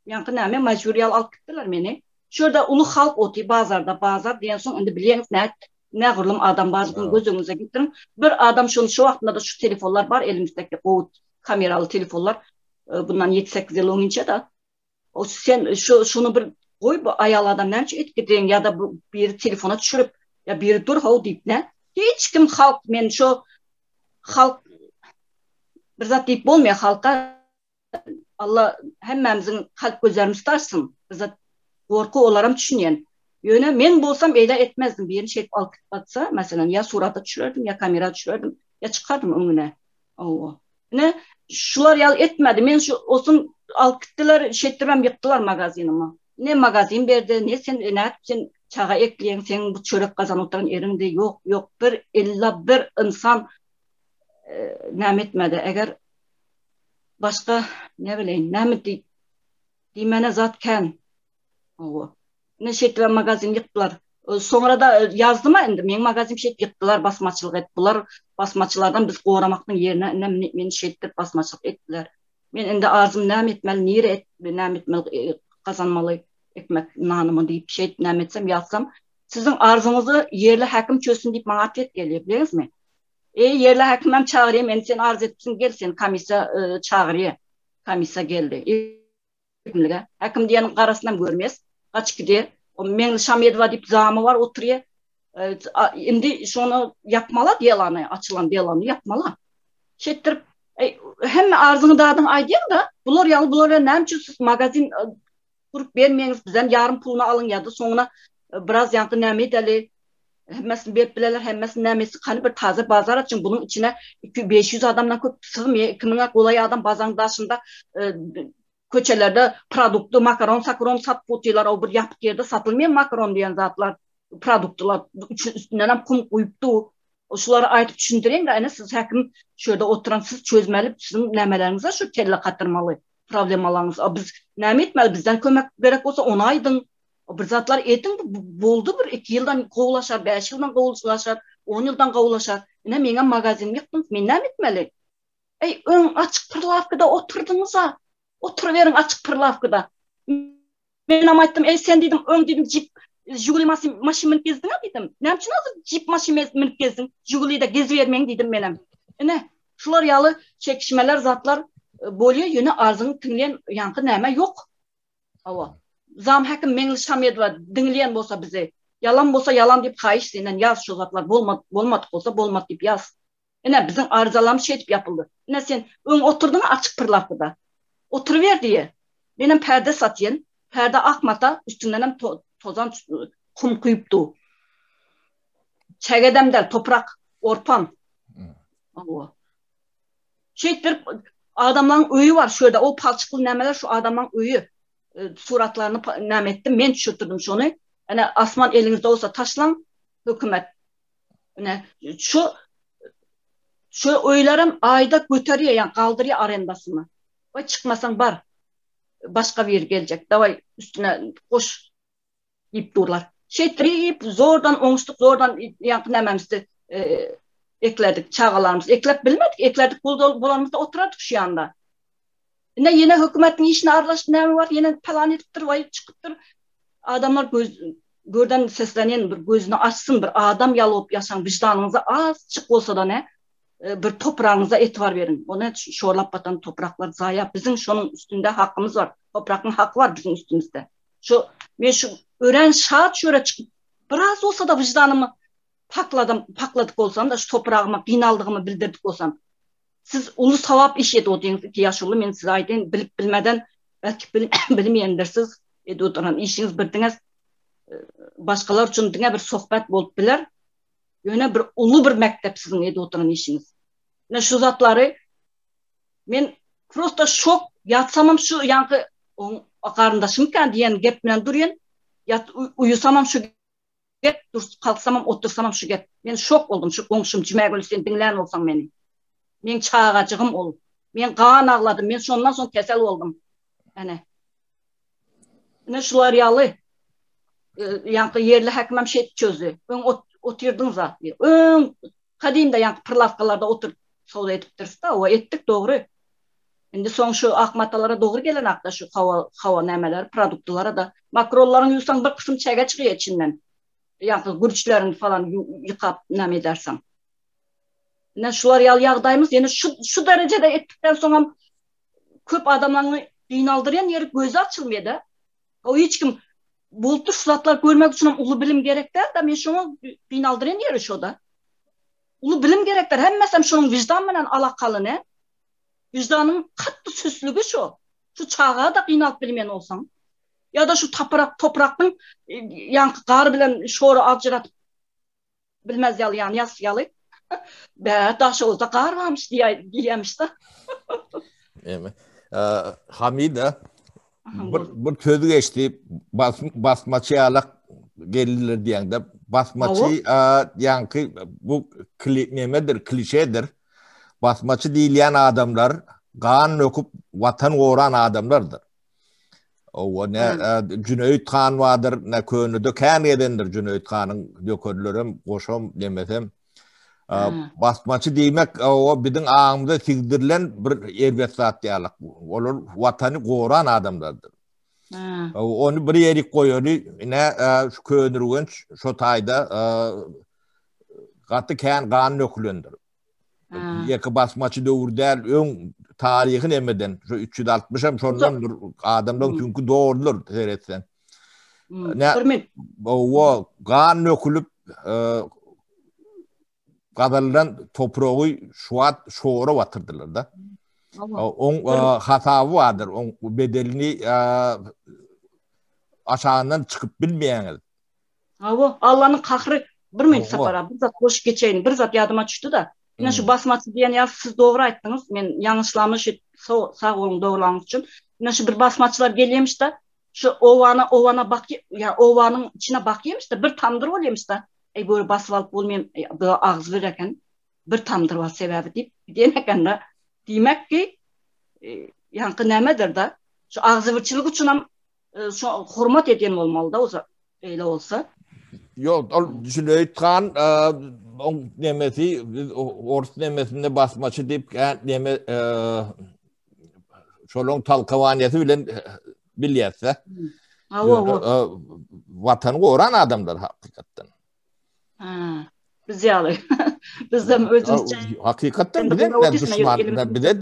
yankı näme majburiyal alıp gittiler beni şurada ulu halk oti bazar diyen son indi biliyeniz ne gırlım adam bazı gün gözünüze getirin bir adam şu vaxtında da şu telefonlar var elimizdeki o kameralı telefonlar bundan 7-8 yıl önce da o sen şunu bir koy bu ayalı adam näçe etkideyin ya da bir telefona düşürüp ya bir dur hav deyip ne hiç kim halk men şu halk bir zat deyip bolmaya halka Allah hemmemizin kalp gözlerimiz tutarsın zat korku olaram düşünyen yöne men bolsam eyle etmezdim bir yerini şey alıp batsa mesela ya surata düşürürdüm ya kamera düşürürdüm ya çıkardım önüne ne şular yal etmedi men şu olsun alıp gittiler şettirmem yıktılar magazinimi ne magazin berdi ne sen çağa ekleyen sen bu çörek kazan oturan yerinde yok bir illa bir insan näme etmedi eğer başka ne bileyim näme diýmene zat kan ne şekilde magazin yıktılar. Sonra da yazdım endi. Men magazin şet yıktılar, basmaçılık ettiler. Basmaçılardan biz qoramakның yerine meni şettirip basmaçılık ettiler. Men endi arzum näme etmeli, nire näme etmeli, kazanmalı ekmek nanımı deyip şet näme etsem yazsam. Sizin arzunuzu yerli hakim çözsün deyip bana atlet geliyor, biliyorsunuz mu? Yerli hakimem çağırayım, men sen arz etsin gel sen komisya çağırıyor. Komisya geldi. Hakim diyenin karasından görmez. Kaç gidiyor. O men Şamyedova deyip zamı var oturuyor. Şimdi şunu yapmalı diyelanı, açılan diyelanı yapmalı. Şettirip Hem arzını dağdan aydın da bular yalı bulara nemçüsüz magazin kurup vermeyiniz bizden yarım pulunu alın ya da sonra biraz yankı nemi deli hemmesini verip bileler hemmesini nemesi hani bir taze bazar açın bunun içine 500 adamdan köp sığmıyor 2000'e kolay adam bazanın başında köçelerde produktu makaron sakron sat potiler o bir yapık yerde satılmayan makaron diyen zatlar produktular üstünden hem kum koyuptu. Şuları aytıp düşündüreyim de siz hakim şöyle oturan siz çözmeli sizin nemelerinize şu kelle katırmalı problemalarınız. Biz neme etmeli bizden kömek gerek olsa onaydın. Bir zatlar etin boldu bir 2 yıldan kovulaşar, 5 yıldan kovulaşar, 10 yıldan kovulaşar. Ne menge magazin yaptınız, men neme etmeli? Ön açık pırlavkada oturdunuz ha. Oturuverin açık pırlavkada. Ben ama ettim, sen dedim, ön dedim, cip Jiguli maşin minip gezdin ha dedim. Ne yapçın hazır cip maşin minip gezdin. Jiguli'de gezi vermeyin dedim benim. Ne? Şular yalı çekişmeler zatlar boluyor yönü arzını dinleyen yankı neme yok. Ava. Zam hakim mengli şamiyet var. Dinleyen bolsa bize. Yalan bolsa yalan deyip kayış senden yaz şu zatlar. Bolmadık olsa bolmadı deyip yaz. Ne bizim arızalam şey deyip yapıldı. Ne sen ön oturdun açık pırlakıda. Oturuver diye. Benim perde satayım. Perde akmata üstünden tozan kum kuyuptu. Çegedemler, toprak, orpan. Şeydir, adamların öyü var şöyle, o palçıklı nemeler şu adamların öyü. Suratlarını nem ettim, ben düşürttürdüm şunu. Yani asman elinizde olsa taşlan, hükümet. Yani şu öylerim ayda götürüyor, yani kaldırıyor arendasını. Vay çıkmasan var. Başka bir yer gelecek. Davay üstüne koş deyip dururlar. Şeytriyip zordan oңuştuk, zordan yankınememizdi ekledik çağalarımız. Eklep bilmedik, ekledik bularımızda oturadık şu anda. Yine hükümetin işine arlaştı ne var, yine plan ediptir, vay çıkıptır. Adamlar görden seslenen bir gözünü açsın, bir adam yalıp yaşan vicdanınıza az çık olsa da ne? Bir toprağınıza etibar verin. Ona şorlap batan topraklar zaya. Bizim şunun üstünde hakkımız var. Toprağın hakkı var bizim üstümüzde. Ben şu öğren şahat şöyle çıkıp biraz olsa da vicdanımı pakladık olsam da şu toprağıma binaldığımı bildirdik olsam. Siz ulu savap iş edi o deniz 2 yaş oldu. Ben size ayden bilip bilmeden belki bilmeyendirsiniz. Edi oturan işiniz birdiniz. Başkalar için dine bir sohbet bolup biler. Yöne bir ulu bir mektep sizin edi oturan işiniz. Ne şu zatları men prosta şok yatsamam şu yankı karındaşım kan diyen gep bilen duruyen yat uyusamam şu gep kalksamam otursamam şu gep. Men şok oldum şu komşum Cimagül sen dinleyen olsan beni. Men çağacığım ol. Men kan ağladım. Men sondan son kesel oldum. Yani ne şular yalı yankı yerli hakimem şey çözdü. Ön oturdunuz ha. Ön kadimde yankı pırlafkalarda otur soğuk edip dursa o ettik doğru. Şimdi son şu akmatalara doğru gelen akta şu hava nemeler, produktlara da makrolların yusan bir kısım çege çıkıyor içinden. Yani gürçlerini falan yıkap nem edersen. Ne şular yağdayımız yani şu derecede ettikten sonra köp adamlarını dinaldıran yeri gözü açılmıyor da. O hiç kim bultu zatlar görmek için ulu bilim gerekler de ben şunu dinaldıran yeri şu da. Ulu bilim gerekler. Hem mesela şunun vicdanla alakalı ne? Vicdanın katlı süslüğü şu. Şu çağa da kıynalt bilmeyen olsam. Ya da şu toprakın yankı qarı bilen şoru acıratıp bilmez yalı yani yas yalı. Be daşı olsa qar varmış diyemiş de. Hamida bir sözü geçti basmaçı alak gelirler diyen de basmaçı yankı bu nemedir klişedir. Basmaçı değilyen adamlar kan okup vatan uğran adamlardır. O ne Cüneyt Khan vardır ne könüde kan edendir Cüneyt Khan'ın dökörlerim koşum demesem basmaçı demek o bizim ağımıza sigdirilen bir erbet zat diyalak. Olur vatanı koğuran adamlardır. Onu bir yerik koyuyor ne şu könürgün şu tayda katı kan nökülündür. Yeki basmaçı dövürdel ön tarihin emeden şu 360'am şondandır adamdan çünkü doğrudur seyretsen. Ne o kan nökülüp Qadalylan toprağı şoğura batırdılar da. On hatavı vardır. On bedelini aşağından çıkıp bilmeyen. Allah'ın kahrı bir min sapara. Bir zat hoş geçeyin. Bir zat yadıma düştü da. Yine şu basmaçı diyen ya siz doğru ayttınız. Men yanlışlamış sağ olun doğrulamak için. Yine şu bir basmaçılar geliyormuş da şu ovana bak ya ovanın içine bakıyormuş da bir tamdır oluyormuş da. Böyle basıp alıp olmayayım böyle ağız verirken bir tamdır var sebebi deyip diyene da demek ki yankı nemedir da şu ağzı vırçılık için şu hürmet eden olmalı da olsa öyle olsa. Yok, Züleytkan on nemesi Ors nemesinde basmaçı deyip neme şolong talkavaniyeti bilen bilyetse vatanı koran adamlar hakikaten. Biz yalı. Biz de özümüzce hakikaten bir de düşman bir de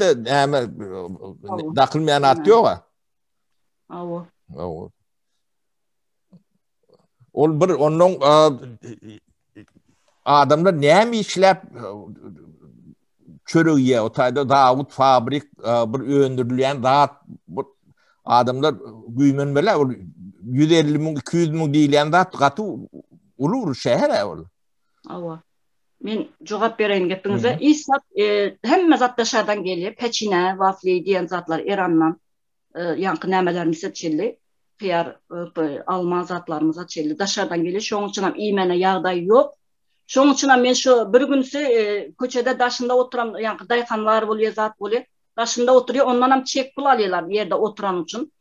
dakılmayan at yok ha. Ol bir onun adamlar näme işlep çörüye otayda Davut fabrik bir öndürülen rahat adamlar güymün bile 150 min 200 min diýilen zat gaty ulur şäher ol. Men jogap bereyim gepinize. İsat hemme zat dışarıdan geliyor. Peçine, vafli diyen zatlar İran'dan yankı nämelerimize çelli. Kıyar alman zatlarımıza çelli. Dışarıdan geliyor. Şoň üçin iýmene ýagdaý yok. Şoň üçin men şu bir günse köçede daşında oturan yankı daykanlar bolýar, zat bolýar. Daşında oturuyor. Ondan hem çek pul alýarlar ýerde oturan üçün.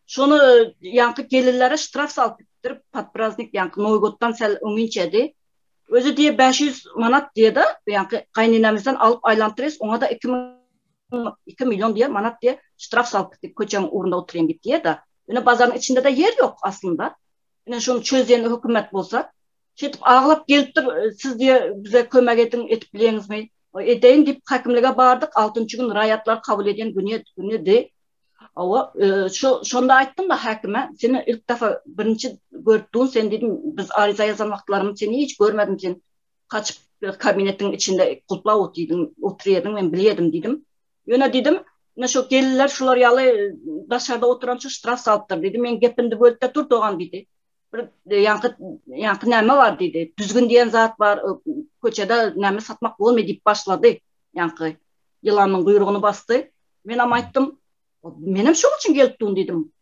Şonu yankı gelirlere ştraf salyp patpraznik yankı Noygotdan sel öňünçedi. Özü diye 500 manat diye de yankı kaynanamızdan alıp aylantırız. Ona da 2 milyon diye manat diye ştraf salıp köçenin uğrunda oturayım git diye de. Yine pazarın içinde de yer yok aslında. Yine şunu çözeyen hükümet bolsa. Şetip ağlap gelipdir siz diye bize kömek edin etip bileniz mi? Edeyin deyip hakimlige bardık. 6. gün rayatlar kabul eden günü de. Ama şonda ayttım da hakime seni ilk defa birinci gördüğün sen dedim biz ariza yazan vaktlarımı seni hiç görmedim sen kaçıp kabinetin içinde kulpla oturuyordun ben biliyordum dedim. Yine dedim ne şu gelirler şular yalı dışarıda oturan şu ştraf salıptır dedim ben gepinde bölütte dur doğan dedi. Yankı näme var dedi. Düzgün diyen zat var köçede näme satmak olmuyor deyip başladı yankı yılanın kuyruğunu bastı. Ben ama ayttım benim şu için gelipdin dedim.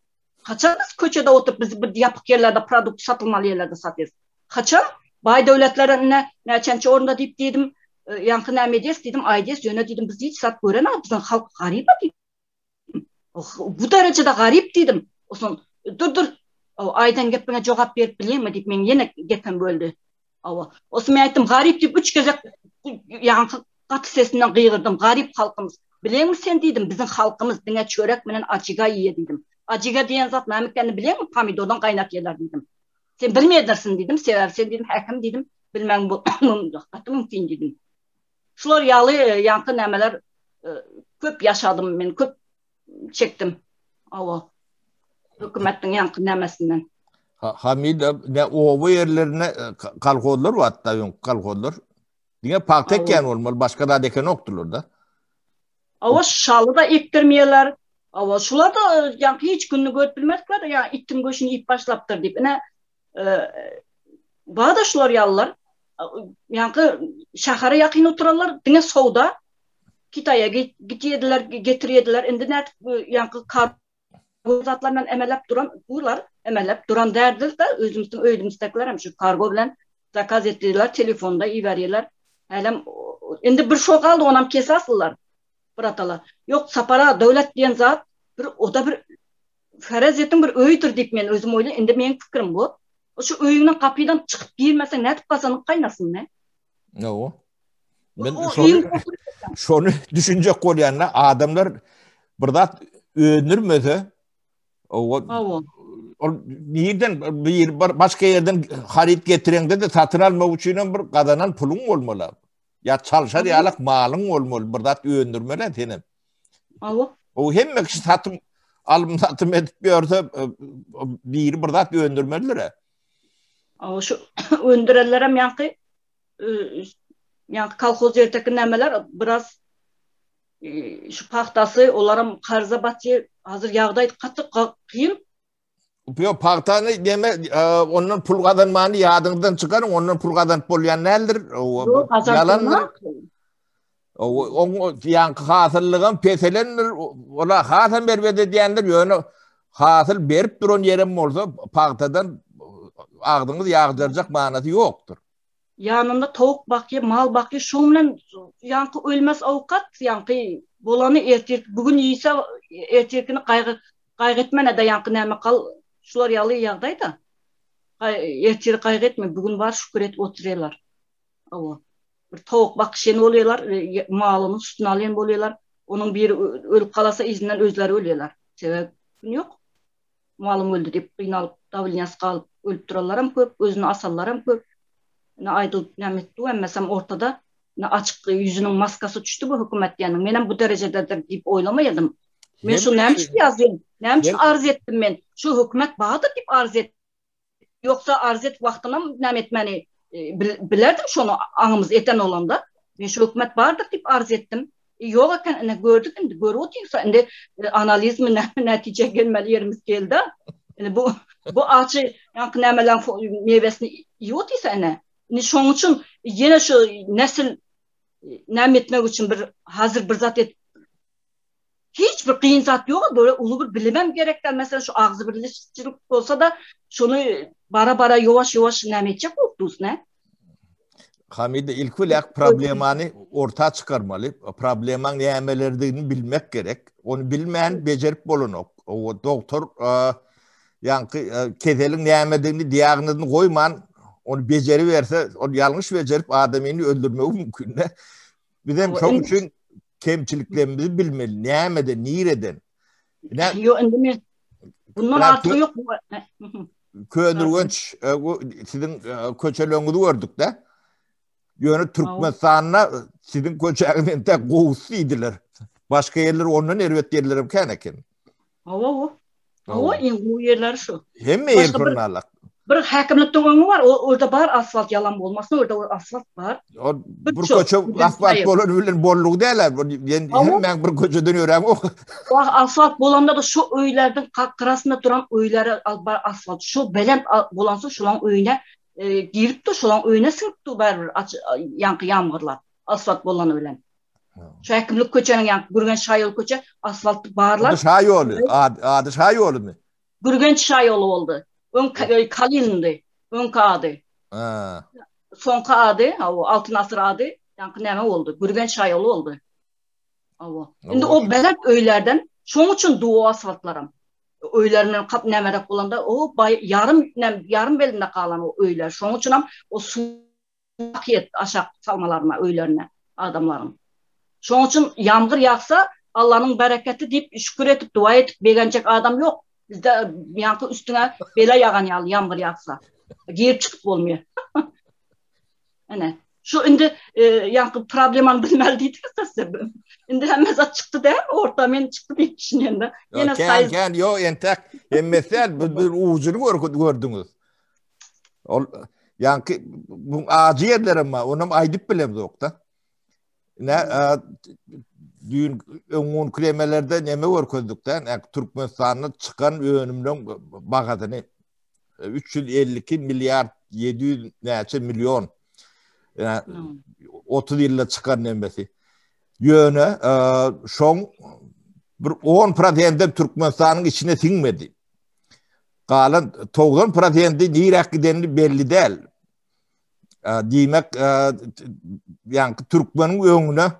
Kaçan biz köçede oturup biz bir yapık yerlerde produkt satılmalı yerlerde satıyoruz. Kaçan bay devletlerine neçençi orunda deyip dedim. Yankı näme diýes dedim. Aýdys ýöne dedim biz hiç sat gören bizden halk garyp dedim. Bu derecede garyp dedim. Oson dur aydan gepine jogap berip bilýärmi deyip men ýene gepem böldü. Oson men aýtdym garyp deyip 3 gezek yankı gaty sesinden gıýgırdım. Garyp halkymız. Bileğin sen dedim bizim halkımız dine çörek menen acıga yiye dedim. Acıga diyen zat nämekenini bileň mi? Pomidordan kaynat yerler dedim. Sen bilmeýärsin dedim. Seversen dedim. Hakim dedim. Bilmem bu mümkin dedim. Şular yalı yankı nämeler köp yaşadım men köp çektim. Hükümetin yankı nämesinden. Hamid ne o yerlerine kalkozlar var hatta yok kalkozlar. Diye paktekken olmalı başka da deken yokturlar da. Şalı da ektirmeyeler. Şular da yankı hiç gününü görüp bilmezler. Ya ittin göşünü ip başlaptır deyip. Bana şular yalılar. Yankı şahara yakın oturarlar. Dine soğuda. Kitaya gitiyediler, getiriyediler. Indi net yankı kargo zatlarından emelep duran bular. Emelep duran derdir de özümüzün öydümüzdekiler hem şu kargo bilen zakaz ettiler. Telefonda iyi veriyorlar. Indi bir şok aldı onam kesasılar. Bıratala. Yok sapara devlet diyen zat o da bir ferez ettin bir öýdür deyip men özüm oýly. Indi meň pikirim bu. Şu öýüňden kapydan çykyp girmesen nädip kazanyp kaynasyn ne? No. Ben şonu düşünjek bolýanlar adamlar birdat öňürmese o niýden bir başga ýerden harit getireňde de satyn almak üçin bir gazanan puluň bolmaly. Ya çalışar ýalyk malyň bolmaly, birdat öňürmeli tenem. O hemme kişi satym alym satym edip berse bir birdat öňürmeliler. Şu öndüreller hem yankı Yani kolhoz erteki nemeler biraz şu pahtası olaram karza batı hazır yağday katı kıyın. Yo paxtany deme ondan pul kazanmany ýadyndan çykarın, ondan pul kazanıp bolýan nädir? Yok Yalandır. kazanma. O yankı hasıllığın peselendir. Ola hasan berbede diýendir. Ýöne hasıl berip duran yerim bolsa paxtadan ağdınız yağdıracak manasy ýokdur. Yanında tavuk bakıyor, mal bakıyor. Şu bilen yankı ölmez avukat yankı bolanı ertek bugün iyiyse ertekini kaygıtmene de yankı näme kal şular yalı ýagdaýda. Erteri kaygıtme bugün var şükür et oturýarlar. Awa. Bir tavuk bakışen bolýarlar, malyny sütüni alýan bolýarlar. Onun biri ölüp kalasa izinden özleri ölýärler. Sebep yok. Malym öldü dep kıynalyp dawlyňas kalıp ölüp duralaram köp, özüni asallaram köp. Aydıl nämetdi emmesem ortada açık yüzünün maskası düştü bu hükümet yani. Menem bu derecededir deyip oylamayadım. Men şu näme yazayım? Näme arz ettim men? Şu hükümet bağıdır deyip arz ettim. Yoksa arz et vaxtına näme etmeni bilerdim şonu anımız eten olanda. Men şu hükümet bağıdır deyip arz ettim. Yok eken ne gördük indi görüp otysa indi analiz mi netice gelmeli yerimiz geldi. Yani bu açı yankı nämelen meyvesini yiyotysa ene. Şoň üçin ýene şu nesil näme etmek üçin bir hazır bir zat et. Hiç bir kıyın zat ýok, böyle ulu bir bilemem gerekden mesela şu ağzı birleşikçilik bolsa da şonu bara yavaş näme etjek bolupdys ne? Hamide ilk bilek problemany orta çıkarmaly. Probleman nämelerdigini bilmek gerek. Onu bilmeýän bejerip bolanok. O doktor yankı kezelin nämedigini diagnozyny goýman onu beceri verse, onu yanlış becerip adamını öldürmeyi mümkün. Bizim çok için kemçiliklerimizi bilmeli. Nämede, nireden. Yok, endime bundan artık yok. Köönürgönç, sizin köçelöňüňizi gördük de. Ýöne Türkmenistan'a sizin köçeğinin tek goğusu idiler. Başka yerler ondan erwet yerlerim keneken. Awa, bu yerler şu. Hemme yer jurnalak. Bir hakimlikten öňü var, orada bar asfalt yalan bolmasyn, orada asfalt bar. Bir köçe asfalt bolan bilen bollugy däler. Hemme bir köçeden öýrem o. Asfalt bolanda da şu öýlerden qaqrasynda duran öýlere bar asfalt. Şu belent bolansa şolaň öýüne giripdi, şolaň öýüne sirpdi bar ýankı ýamgyrlar. Asfalt bolan bilen. Şu hakimlik köçeniň ýankı Gürgen Şaýol köçe asfalt barlar. Şaýoly, ady Şaýolymy? Gürgen Şaýoly boldy. Ön Kalilindi, ön adı. Sonka adı, altın asır adı, yankı näme oldu? Gürgen Şaýoly oldu. Indi o belek öýlerden, şoň üçin duo asfaltlaram. Öýlerinden kap nämerek bolanda, o yarım belinde kalan o öýler. Şoň üçin ham o suýet aşak salmalarına öýlerine adamların. Şoň üçin ýamgyr ýagsa, Allah'ın bereketi deyip şükür etip dua etip begenjek adam yok. Bizde yankı üstüne bela yağan yağmur yağsa. Girip çıkıp olmuyor. Yani şu indi yankı probleman bilmeldiydik size. Indi hemen zat çıktı değil mi? Orta men çıktı diye düşünüyorum da. Yine sayız. Yok entek. Mesela bir uğucunu gördünüz. Yankı bu acı yerlerim var. Onun aydıp bilem yok da. Ne düğün öňün kremelerde näme görkezdik-de Türkmenistan'a çıkan önümden bagadyny 352 milyar 700 näçe milyon 30 ýylda çıkan nämesi. Ýöne şoň bir 10% Türkmenistanyň içine siňmedi. Galan 90% nirek gidenli belli däl. Diýmek ýankı Türkmeniň öňüne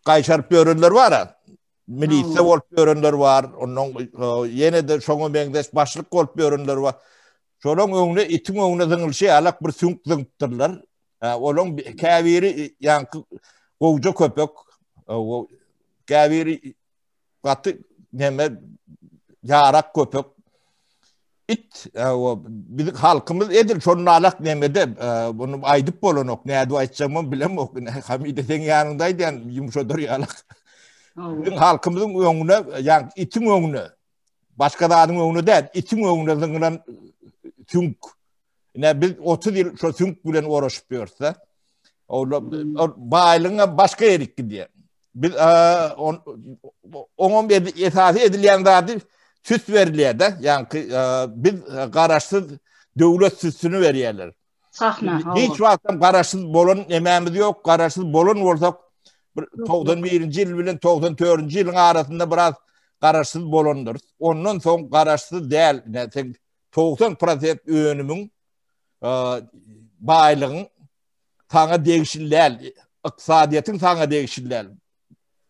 Kaysar börünler var. Milise olup börünler var. Onun yine de şoňa beňdeş başlyk olup börünler var. Şolaň öňüne itiň öňüne zyňylşy alak bir süňk zyňtyrlar. Olaň käbiri yankı gowja köpek. Käbiri gaty näme yarak köpek. it bizim halkımız edil şonun alak nemede bunu aydıp bolanok näde aýtjamam bilemok Hamide sen ýanyndaýdy ýa yumşadyr ýalak bizim halkymyzyň öňüne ýa itiň öňüne başga dadyň öňüne däl itiň öňüne zyňylan tünk Ne biz 30 yıl şu sünk bilen uğraşıp yorsa, o baylığına başka yerik gidiyor. Biz onun esası edilen zaten süs veriliyor da, yani biz kararsız devlet süsünü veriyorlar. Sahna. Hiç vaktim kararsız bolun emeğimiz yok, kararsız bolun olsak 91. yıl bilen 94. yılın arasında biraz kararsız bolundur. Ondan son kararsız değil. 90% önümün baylığın sana değişirler, iqtisadiyetin sana değişirler.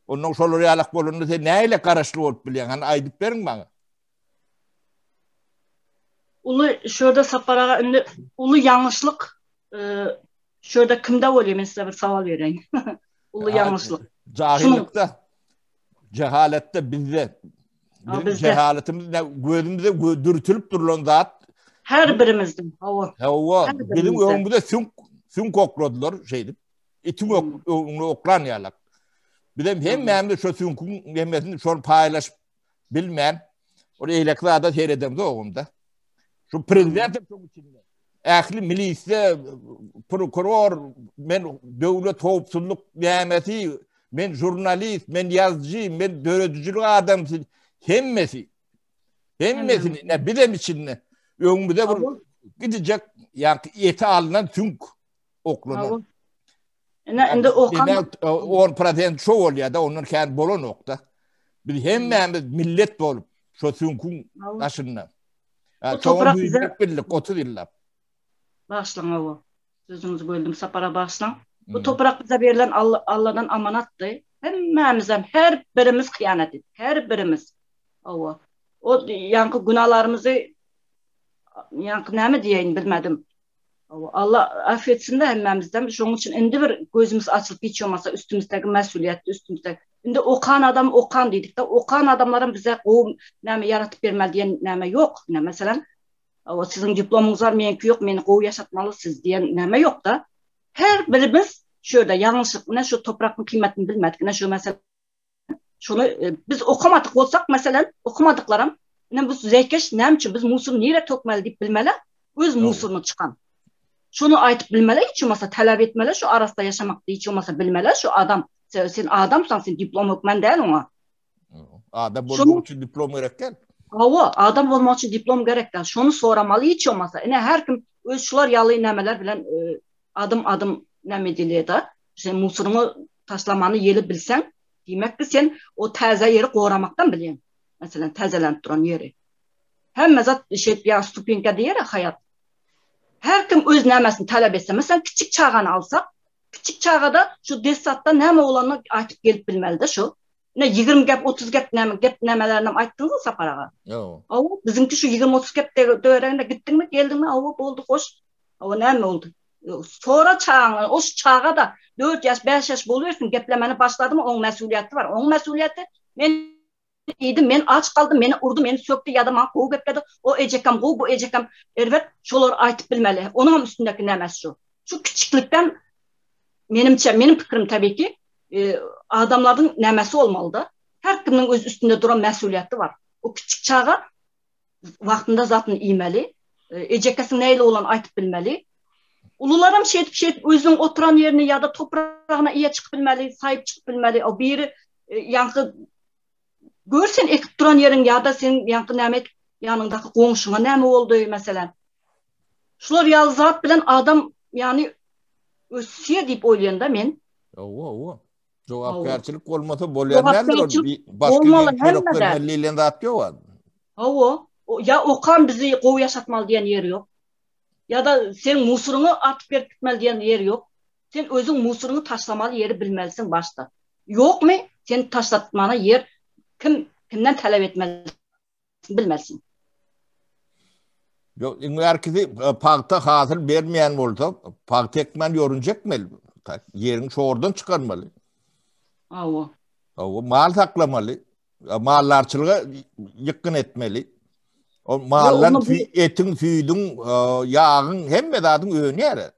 Onun şolary alak bolundu sen neyle kararsız olup bilen? Hani aydıp verin bana. Ulu şurada saparağa ulu yanlışlık şurada kimde oluyor, ben size bir savol vereyim. Ulu yanlışlık. Cahillikte, cehalette bizde. Bizde. Cehaletimiz gözümüze dürtülüp durulan zat. Her birimizden. Bizim önümüzde sünk okladılar şeydi. İtim oklan yalak. Bizim hem memnun şu sünkün yemesini şunu paylaşıp bilmeyen oraya eyleklarda seyredemiz oğumda. Şu prezidentim çok içinde. Ehli milisi, prokuror, men devlet topsulluk yemesi, men jurnalist, men yazıcı, men döredücülük adamsın. Hemmesini ne bilem içinde önümüzde bir gidecek yani eti alınan sünk oklanır. Indi Okan 10% şu oluyor da onun kendi bolu nokta. Biz hemmemiz millet bolup şu sünkün taşından. Toprak bize birlik 30 yıllar. Başlan o. Sözünüzü böldüm, sapara başlan. Bu toprak bize verilen Allah'dan amanattı. Hemmemizden her birimiz kıyanet ettik. Her birimiz. O yankı günahlarımızı yankı ne mi diyeyim bilmedim. Allah affetsin de hemmemizden. Şunun için indi bir gözümüz açılıp hiç olmasa üstümüzdeki mesuliyetli üstümüzdeki. Indi okan adam okan dedik de okan adamların bize kovum neme yaratıp vermeli diyen neme yok. Ne mesela sizin diplomunuz var, menki yok, beni kov yaşatmalısınız diyen neme yok da. Her birimiz şöyle yanlışlık ne şu toprakın kıymetini bilmedik ne şu mesela şunu biz okumadık olsak mesela okumadıklarım ne bu zeykeş ne için biz musunu nereye tokmalı deyip bilmeli öz musurunu çıkan. Şunu aytıp bilmeli hiç olmasa talep etmeli şu arasında yaşamak hiç olmasa bilmeli şu adam sen adamsan sen diplom ökmen değil ona. Adam olmak için diplom gerek değil. Adam olmak için diplom gerek değil. Şunu soramalı hiç olmasa. Her kim öz şular yalı nemeler bilen adım nemediliği de sen musurunu taşlamanı yeli bilsen demek ki sen o taze yeri korumaktan biliyorsun. Mesela tazelenip duran yeri. Hem mezat ya stupenka diye hayat. Her kim öz nemesini talep etse. Mesela küçük çağını alsak, küçük çağda şu desatta neme olanı aytıp gelip bilmeli de şu. Ne 20 gap 30 gap nemelerine ayttınız mı saparağa? Yok. Bizimki şu 20-30 gap de gittin mi geldin mi? Oldu hoş. Neme oldu? Sonra çağına, o çağa da 4 yaş 5 yaş buluyorsun geplemeni başladı mı onun mesuliyeti var. Onun mesuliyeti men aç kaldım, beni urdu, beni söktü ya da man kovu gepledi. O ecekam, bu ecekam. Evet, şolar aytıp bilmeli. Onun üstündeki nemez şu. Şu küçüklükten benim fikrim tabii ki adamların nemesi olmalı da. Her kiminin öz üstünde duran mesuliyeti var. O küçük çağa vaktinde zaten iymeli. Ecekasın neyle olan aytıp bilmeli. Ulularım özün oturan yerini ya da toprağına iyi çıkıp bilmeli, sahip çıkıp bilmeli. O biri yankı görsen ekip duran yerin ya da senin yankı nemet yanındaki komşuna ne oldu mesela. Şular yazat bilen adam yani ösüye deyip oylayan da men. Cevapkarçılık olmasa bolyanlardır. Başka bir kerok vermeliyle de atıyor var. Ya Okan bizi kov yaşatmalı diyen yeri yok. Ya da sen musurunu atıp verip gitmeli diyen yeri yok. Sen özün musurunu taşlamalı yeri bilmelisin başta. Yok mu? Sen taşlatmana yer kimden talep etmelisin bilmelisin. Yok, herkesi parkta hazır vermeyen olsa park ekmen yorunacak mı? Yerini çoğurdan çıkarmalı. Mal saklamalı. Mallarçılığa yakın etmeli. O malların etin, süydün, yağın hem medadın öğünü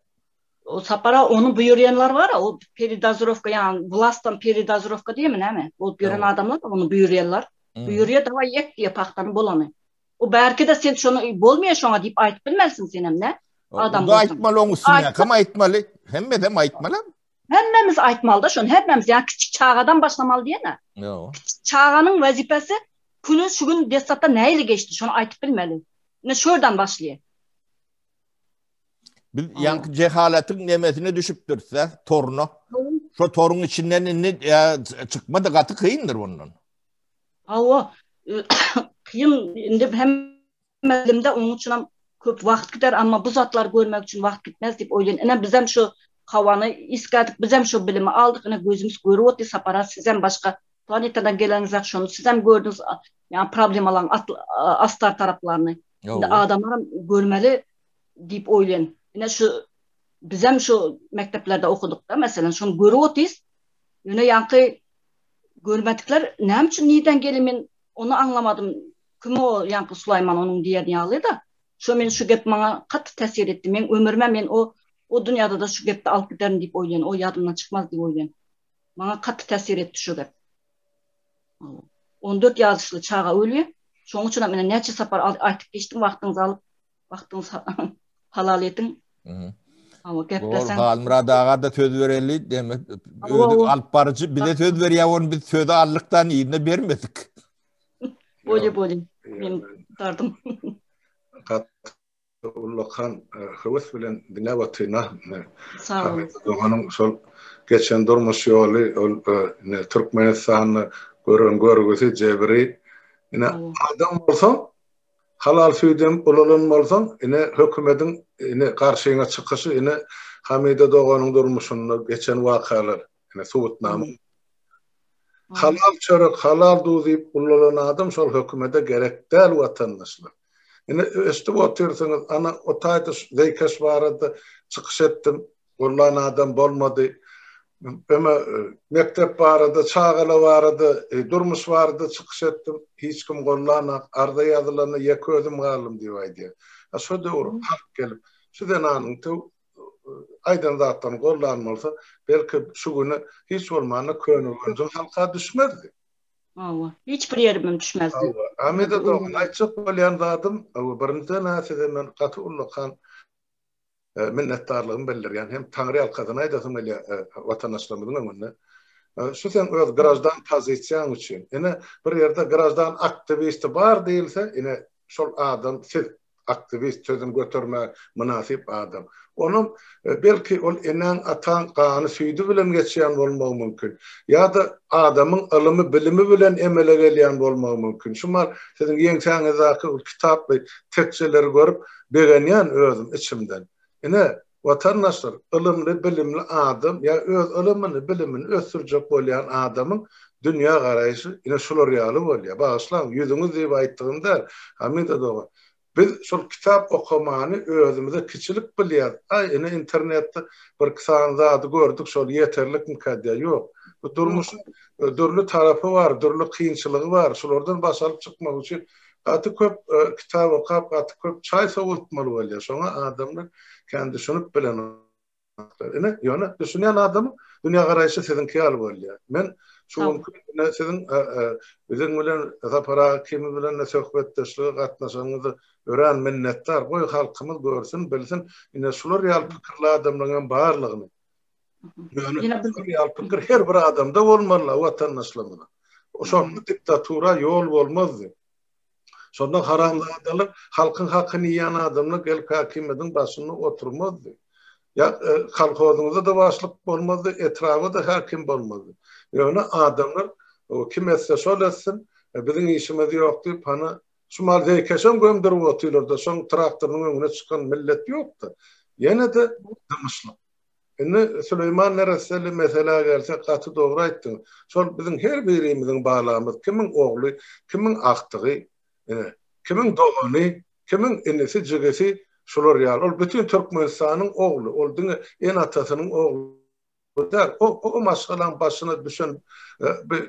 O sapara onu buyuruyanlar var ya, o peridazorovka yani Vlastan peridazorovka değil mi ne mi? O gören adamlar da onu buyuruyorlar. Buyuruyor da yek diye paktanı bolanı. O belki de sen şunu bolmaya şuna deyip ayıp bilmezsin senem ne? Adam da aytmalı onun üstüne. Kim aytmalı? Hemmedem aytmalı. Hemmemiz aytmalı da şonu. Hemmemiz yani küçük çağadan başlamalı diye ne? Küçük çağanın vazifesi günü şu gün desatta neyle geçti? Şunu aytıp bilmeli. Ne şuradan başlıyor. Bir yankı cehaletin nemesine düşüp dursa torunu. Şu torun içinden ne çıkmadı katı kıyındır bunun. O kıyın hem elimde onun için köp vakt gider ama bu zatlar görmek için vakt gitmez deyip oylayın. Ene bizem şu havanı iskadık, bizem şu bilimi aldık. Ene gözümüz görüp otu sapara sizem başka planetadan geleniz şunu sizem gördünüz yani problem alan astar taraflarını. Şimdi adamlar görmeli deyip oylayın. Ene şu bizem şu mekteplerde okuduk da mesela şunu görüp otuyuz. Yine yankı görmedikler ne için neden gelimin onu anlamadım. Kim o yankı Süleyman onun diye alıyor da. Şu men şu gep bana katı tesir etti. Men ömürme men o dünyada da şu gepte alıp giderim deyip oylayan. O yadımdan çıkmaz deyip oylayan. Bana katı tesir etti şu gep. 14 yaşlı çağa ölüyor. Şunun için ben neçe sapar aytıp geçtim vaktinizi alıp vaktinizi halal edin. Ama doğru, Halmurad ağa da söz vereli demek. Alıp barıcı bir de söz veriyor, onu biz sözü allıktan iyine vermedik. Böyle. Ben tutardım. Kat Ullakan hıvıs bilen dinlevatına. Sağ olun. Onun sol geçen durmuş yolu Türkmenistan'ı görgüsü cebri. Yine adam olsan halal süydüm ulalın olsan yine hükümetin yine karşına çıkışı yine Hamide Doğan'ın durmuşunu geçen vakalar yine Suudnamı halal çörek halal duzip ulalın adam sol hükümete gerek değil vatandaşlar. Yine işte otursanız ana otayda zeykeş vardı çıkış ettim ulan adam olmadı. Ama mektep vardı, çağala vardı, durmuş vardı, çıkış ettim. Hiç kim kollanak, arda yazılarını yakıyordum kalım diyor diye. Şu doğru, halk gelip, şu denanın aydan zaten kollanmalsa, belki şu günü hiç olmayana köyünü önce halka düşmezdi. Hiçbir yerimim düşmezdi. Ahmet'e doğan, ayçık olayan zadım, birinci nasiden katı ulukan, minnettarlığım bellir. Yani hem Tanrı halkadına aydasım öyle vatandaşlarımızın önüne. Şu sen öz garajdan pozisyon için. Yine bir yerde garajdan aktivisti var değilse yine sol adam siz aktivist sözüm götürme münasip adam. Onun belki ol enen atan kanı süydü bilen geçen olmağı mümkün. Ya da adamın ilmi bilimi bilen emele gelen olmağı mümkün. Şunlar sizin yengenizdeki kitaplı tekçeleri görüp beğenen özüm içimden. Yine vatandaşlar ilimli bilimli adam ya öz ilimini bilimini ösürecek olayan adamın dünya karayışı yine şular yalı oluyor. Bağışlan yüzünüz deyip ayttığında Hamide Doğan. Biz şu kitap okumanı özümüze küçülük biliyoruz. Yine internette bir kısanızda adı gördük şol yeterlik mükaddiye yok. Bu durmuşun dürlü tarafı var, dürlü kıyınçılığı var. Şulardan basalıp çıkmak için atı köp kitap okap, atı köp çay soğutmalı oluyor. Sonra adamlar kendi düşünüp bilen yani düşünen adamı dünya karayışı sizinki alıp oluyor. Ben şu sizin bizim bilen para kimi bilen sohbetleşlik atnaşanızı öğren minnettar koy halkımız görsün bilsin yine şular real fikirli adamların bağırlığını yani real fikir her bir adamda olmalı vatandaşlığına. O sonra diktatura yol olmazdı. Sonra haramzadalar halkın hakkını yiyen adamlar gelip hakimetin başına oturmazdı. Ya halkımızda da başlık olmazdı, etrafı da hakim olmazdı. Yani adamlar kim etse söylesin, bizim işimiz yok deyip hani şu malzeyi keşen gömdürüp otuyorlar son traktörün önüne çıkan millet yoktu. Yine de demişler. Şimdi Süleyman Nereseli mesela gelse katı doğru ayttın. Son bizim her birimizin bağlamız kimin oğlu, kimin aktığı, kimin doğunu, kimin inisi, cigisi, şular yani. Bütün Türkmenistan'ın oğlu, olduğunu en atasının oğlu. O maşgalan başına düşen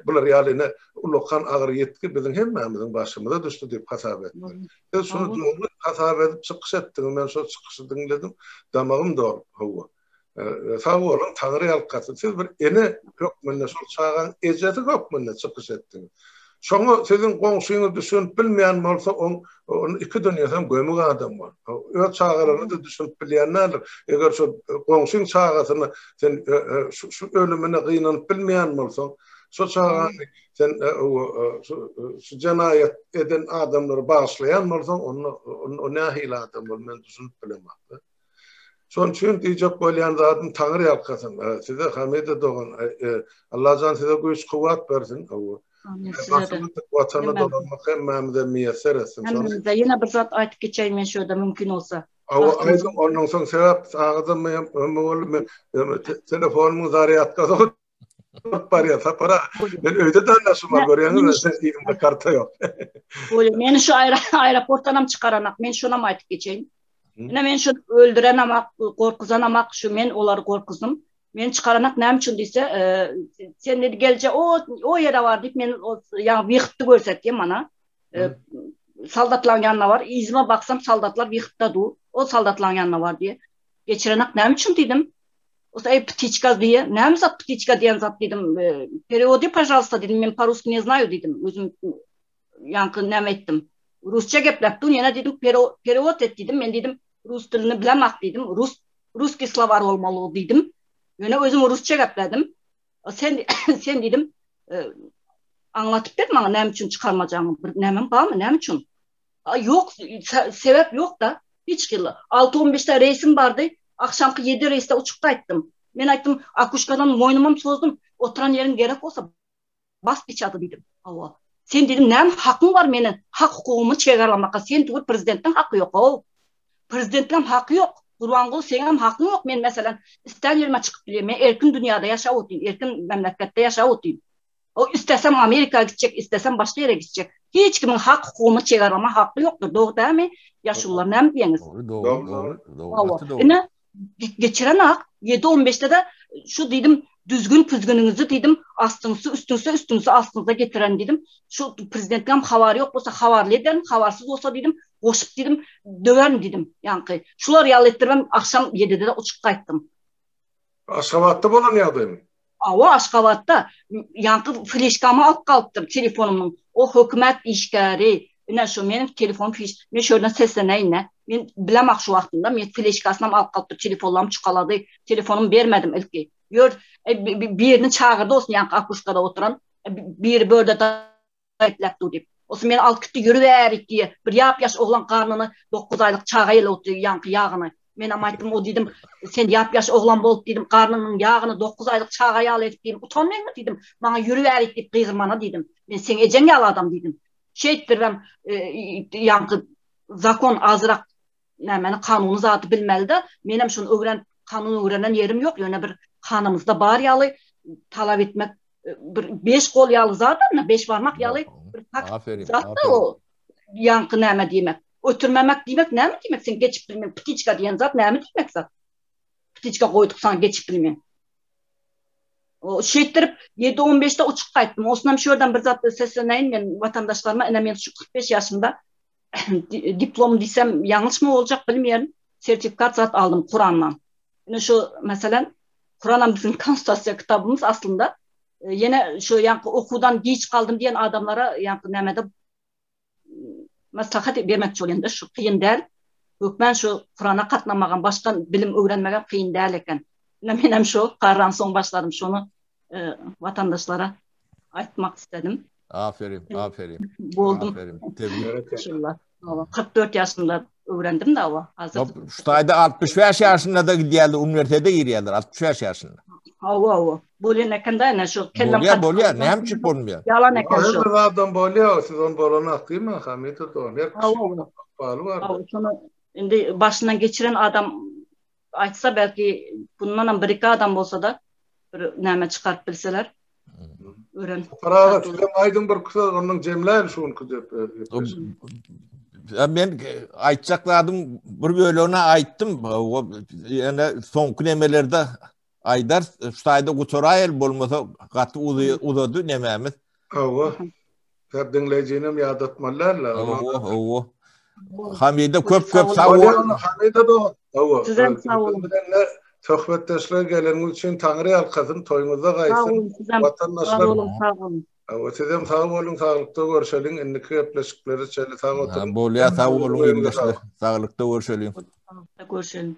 bular yani ulukan ağır yetki bizim hemmemizin başımıza düştü deyip hasap ettim. Şunu doğru hasap edip çıkış ettim. Ben şu çıkışı dinledim. Damağım doğru. Sağ olun Tanrı halkası. Siz bir ene hükmünde sol çağın eceti hükmünde çıkış ettiniz. Şoňa sizin goňşuňyz düşünüp bilmeýän bolsa, onu iki dünýäden gömük adam bar. Öz çağalaryny da düşünüp bilýänler. Eger şu goňşuň çağasyny sen şu ölümine gynanyp bilmeýän bolsaň, şu çağany sen şu janayet eden adamlary başlayan bolsaň, onu nähili adam bol, men düşünüp bilemekdi. Şoň üçin diýjek bolýan zatym Taňry ýalkasyn. Size hamide dogan Allah jan size güýç kuvvat bersin. Vatanı dolanmak hemmemize müyesser etsin. Hemmemize yine bir zat aytıp geçeyim ben şöyle mümkün olsa. Aydın onun son sebep ağzım telefonumun zaryatda var ya sapara. Ben öyle de anlaşım var görüyorsunuz. Elimde karta yok. Men şu aeroportdan çıkaranak men şuna mı aytıp geçeyim? Yine men şu öldüren amak, korkuzan amak şu men olar korkuzum. Men çıkaranak näme üçin diýse, sen dedi gelje o ýere bar diýip men ýa wygtdy görsetdim mana. Saldatlaryň ýanyna bar. İzime baksam saldatlar wygtda du. O saldatlaryň ýanyna bar diýe. Geçirenak näme üçin diýdim. Osa птичка diýe. Näme zat птичка diýen zat diýdim. Переводи, пожалуйста diýdim. Men по-русски не знаю diýdim. Özüm ýanky näme etdim. Rusça geplepdi. Ýene diýdim перевод et diýdim. Men diýdim rus dilini bilemek diýdim. Ruski slovar bolmaly diýdim. Yine özüm Rusça gepledim. Sen dedim anlatıp dedim bana näme üçin çıkarmajağını, bir näme barmy, näme üçin? Yok, sebep yok da hiç killa. 6:15'te reisim bardy. Akşamkı 7 reiste uçup gaýtdym. Men aýtdym, akuşkadan moýnuma sozdum. Oturan yerin gerek bolsa bas biçadı dedim. Allah. Sen dedim näme hakyň var meni hak hukugumy çegarlamakka? Sen tugul prezidentden hakkı yok. Prezidentden hakkı yok. Gurbanguly senem hakyň yok. Men meselem istan ýerime çykyp bilýär. Men erkin dünýäde ýaşap otyryn, erkin memleketde ýaşap otyryn. O istesem Amerika gitjek, istesem başga ýere gitjek. Hiç kimin hak hukugumy çegarlama hakkı ýokdur. Dogry däme? Ýaşullar näme diýeniz? Doğru. Ine geçiren ak 7:15'te de şu diýdim düzgün püzgünüňizi diýdim, astyňyzy üstüňizi astyňyza getiren diýdim. Şu prezidentden habary ýok bolsa habarly eden, habarsyz bolsa diýdim, goşup diýdim, döwerim diýdim. Ýanky şular ýaly etdirmem, akşam 7'de de uçup gaýtdym. Aşgabatda bolan ýagdaýmy? Awa Aşgabatda ýanky fleškamy alyp galypdym telefonumyň. O hökümet işgäri, ine şu menin telefon fiş, men şöyle sesleneyim. Men bilemek şu wagtynda men fleškasyny alyp galypdym, telefonlarym çukalady, telefonumu bermedim ilki. Gör birini çağırdı olsun ýanky akuşkada oturan, biri bölde daýtlapdy diýip. Osy men alyp gitdi ýürüberik diýe. Bir ýap-ýaş oglan garnyny 9 aýlyk çaga ele oturup ýanky ýagyny. Men aýtdym o diýdim, sen ýap-ýaş oglan bolup diýdim, garnynyň ýagyny 9 aýlyk çaga ýaly edip diýdim. Utanmaýmy diýdim. Maňa ýürüberik diýip gygyrmana diýdim. Men sen ejen ýaly adam diýdim. Şeýtdirem ýanky zakon azrak nämeni kanuny zaty bilmeli de. Menem şonu öwren kanuny öwrenen ýerim ýok. Ýöne bir kanımızda bar ýaly talap etmek, bir 5 kol ýaly zaten, 5 barmak ýaly bir tak zatda o ýanky näme diýmek. Ötürmemek diýmek näme diýmek? Sen geçip bilmeň, птичка diýen zat näme diýmek zat? Птичка goýduk sana geçip bilmeň. O şeýtdirip 7:15'te uçup gaýtdym. Osnam şöýerden bir zat sesleneyim men watandaşlaryma, ene men şu 45 ýaşymda diplom diýsem ýalňyşmy boljak bilmeýärim. Sertifikat zat aldım Kur'andan. Ene şu meselen Kur'an bizim konstitusiya kitabımız aslında. Yine şu yankı okudan geç kaldım diyen adamlara yankı nemede maslahat bermekçi olýan da şu kıyın däl. Hökmen şu Kur'ana katnamagan, başka bilim öğrenmegen kıyın däl eken. Men hem şu qarran soň başladım şunu vatandaşlara aytmak istedim. Aferin. Boldum. Aferin. Tebrik. 44 yaşında öğrendim de ama hazır. Şuayda 65 yaşında da gidiyordu, üniversitede giriyorlar 65 yaşında. Awa. Bolýan ekende ne şu kellem bolýar, näme çyp bolmuyor. Yalan eken şu. Her adam bolýar, siz on bolana akymy, hamit bolýar. Awa. Şunu indi başından geçiren adam aytsa belki bundan bir adam bolsa da bir näme çıkarıp bilseler. Ören. Paraga sizden aydın bir kısa onun jemläýin şunu ködep. Ben aytjakladım, bir bölüne aýtdym. Ýene soňky nemelerde Aydar şuayda gutoraýel bolmasa gaty uzady nemämiz. Awa. Hep dinleýjenim ýadatmalarla. Awa. Hamide köp sag bolun. Hamide do. Awa. Sizem sag bolun. Töhbetdeşler gelen üçin Taňry ýalkasyn toýuňyza gaýsyn. Watandaşlar Ötedem sağ olun, sağlıkta görüşelim. Inniki gepleşikleri çeli sağ oturun. Bolya sağ olun, ýyldaşlar. Sağlykda görüşelim. Görüşelim.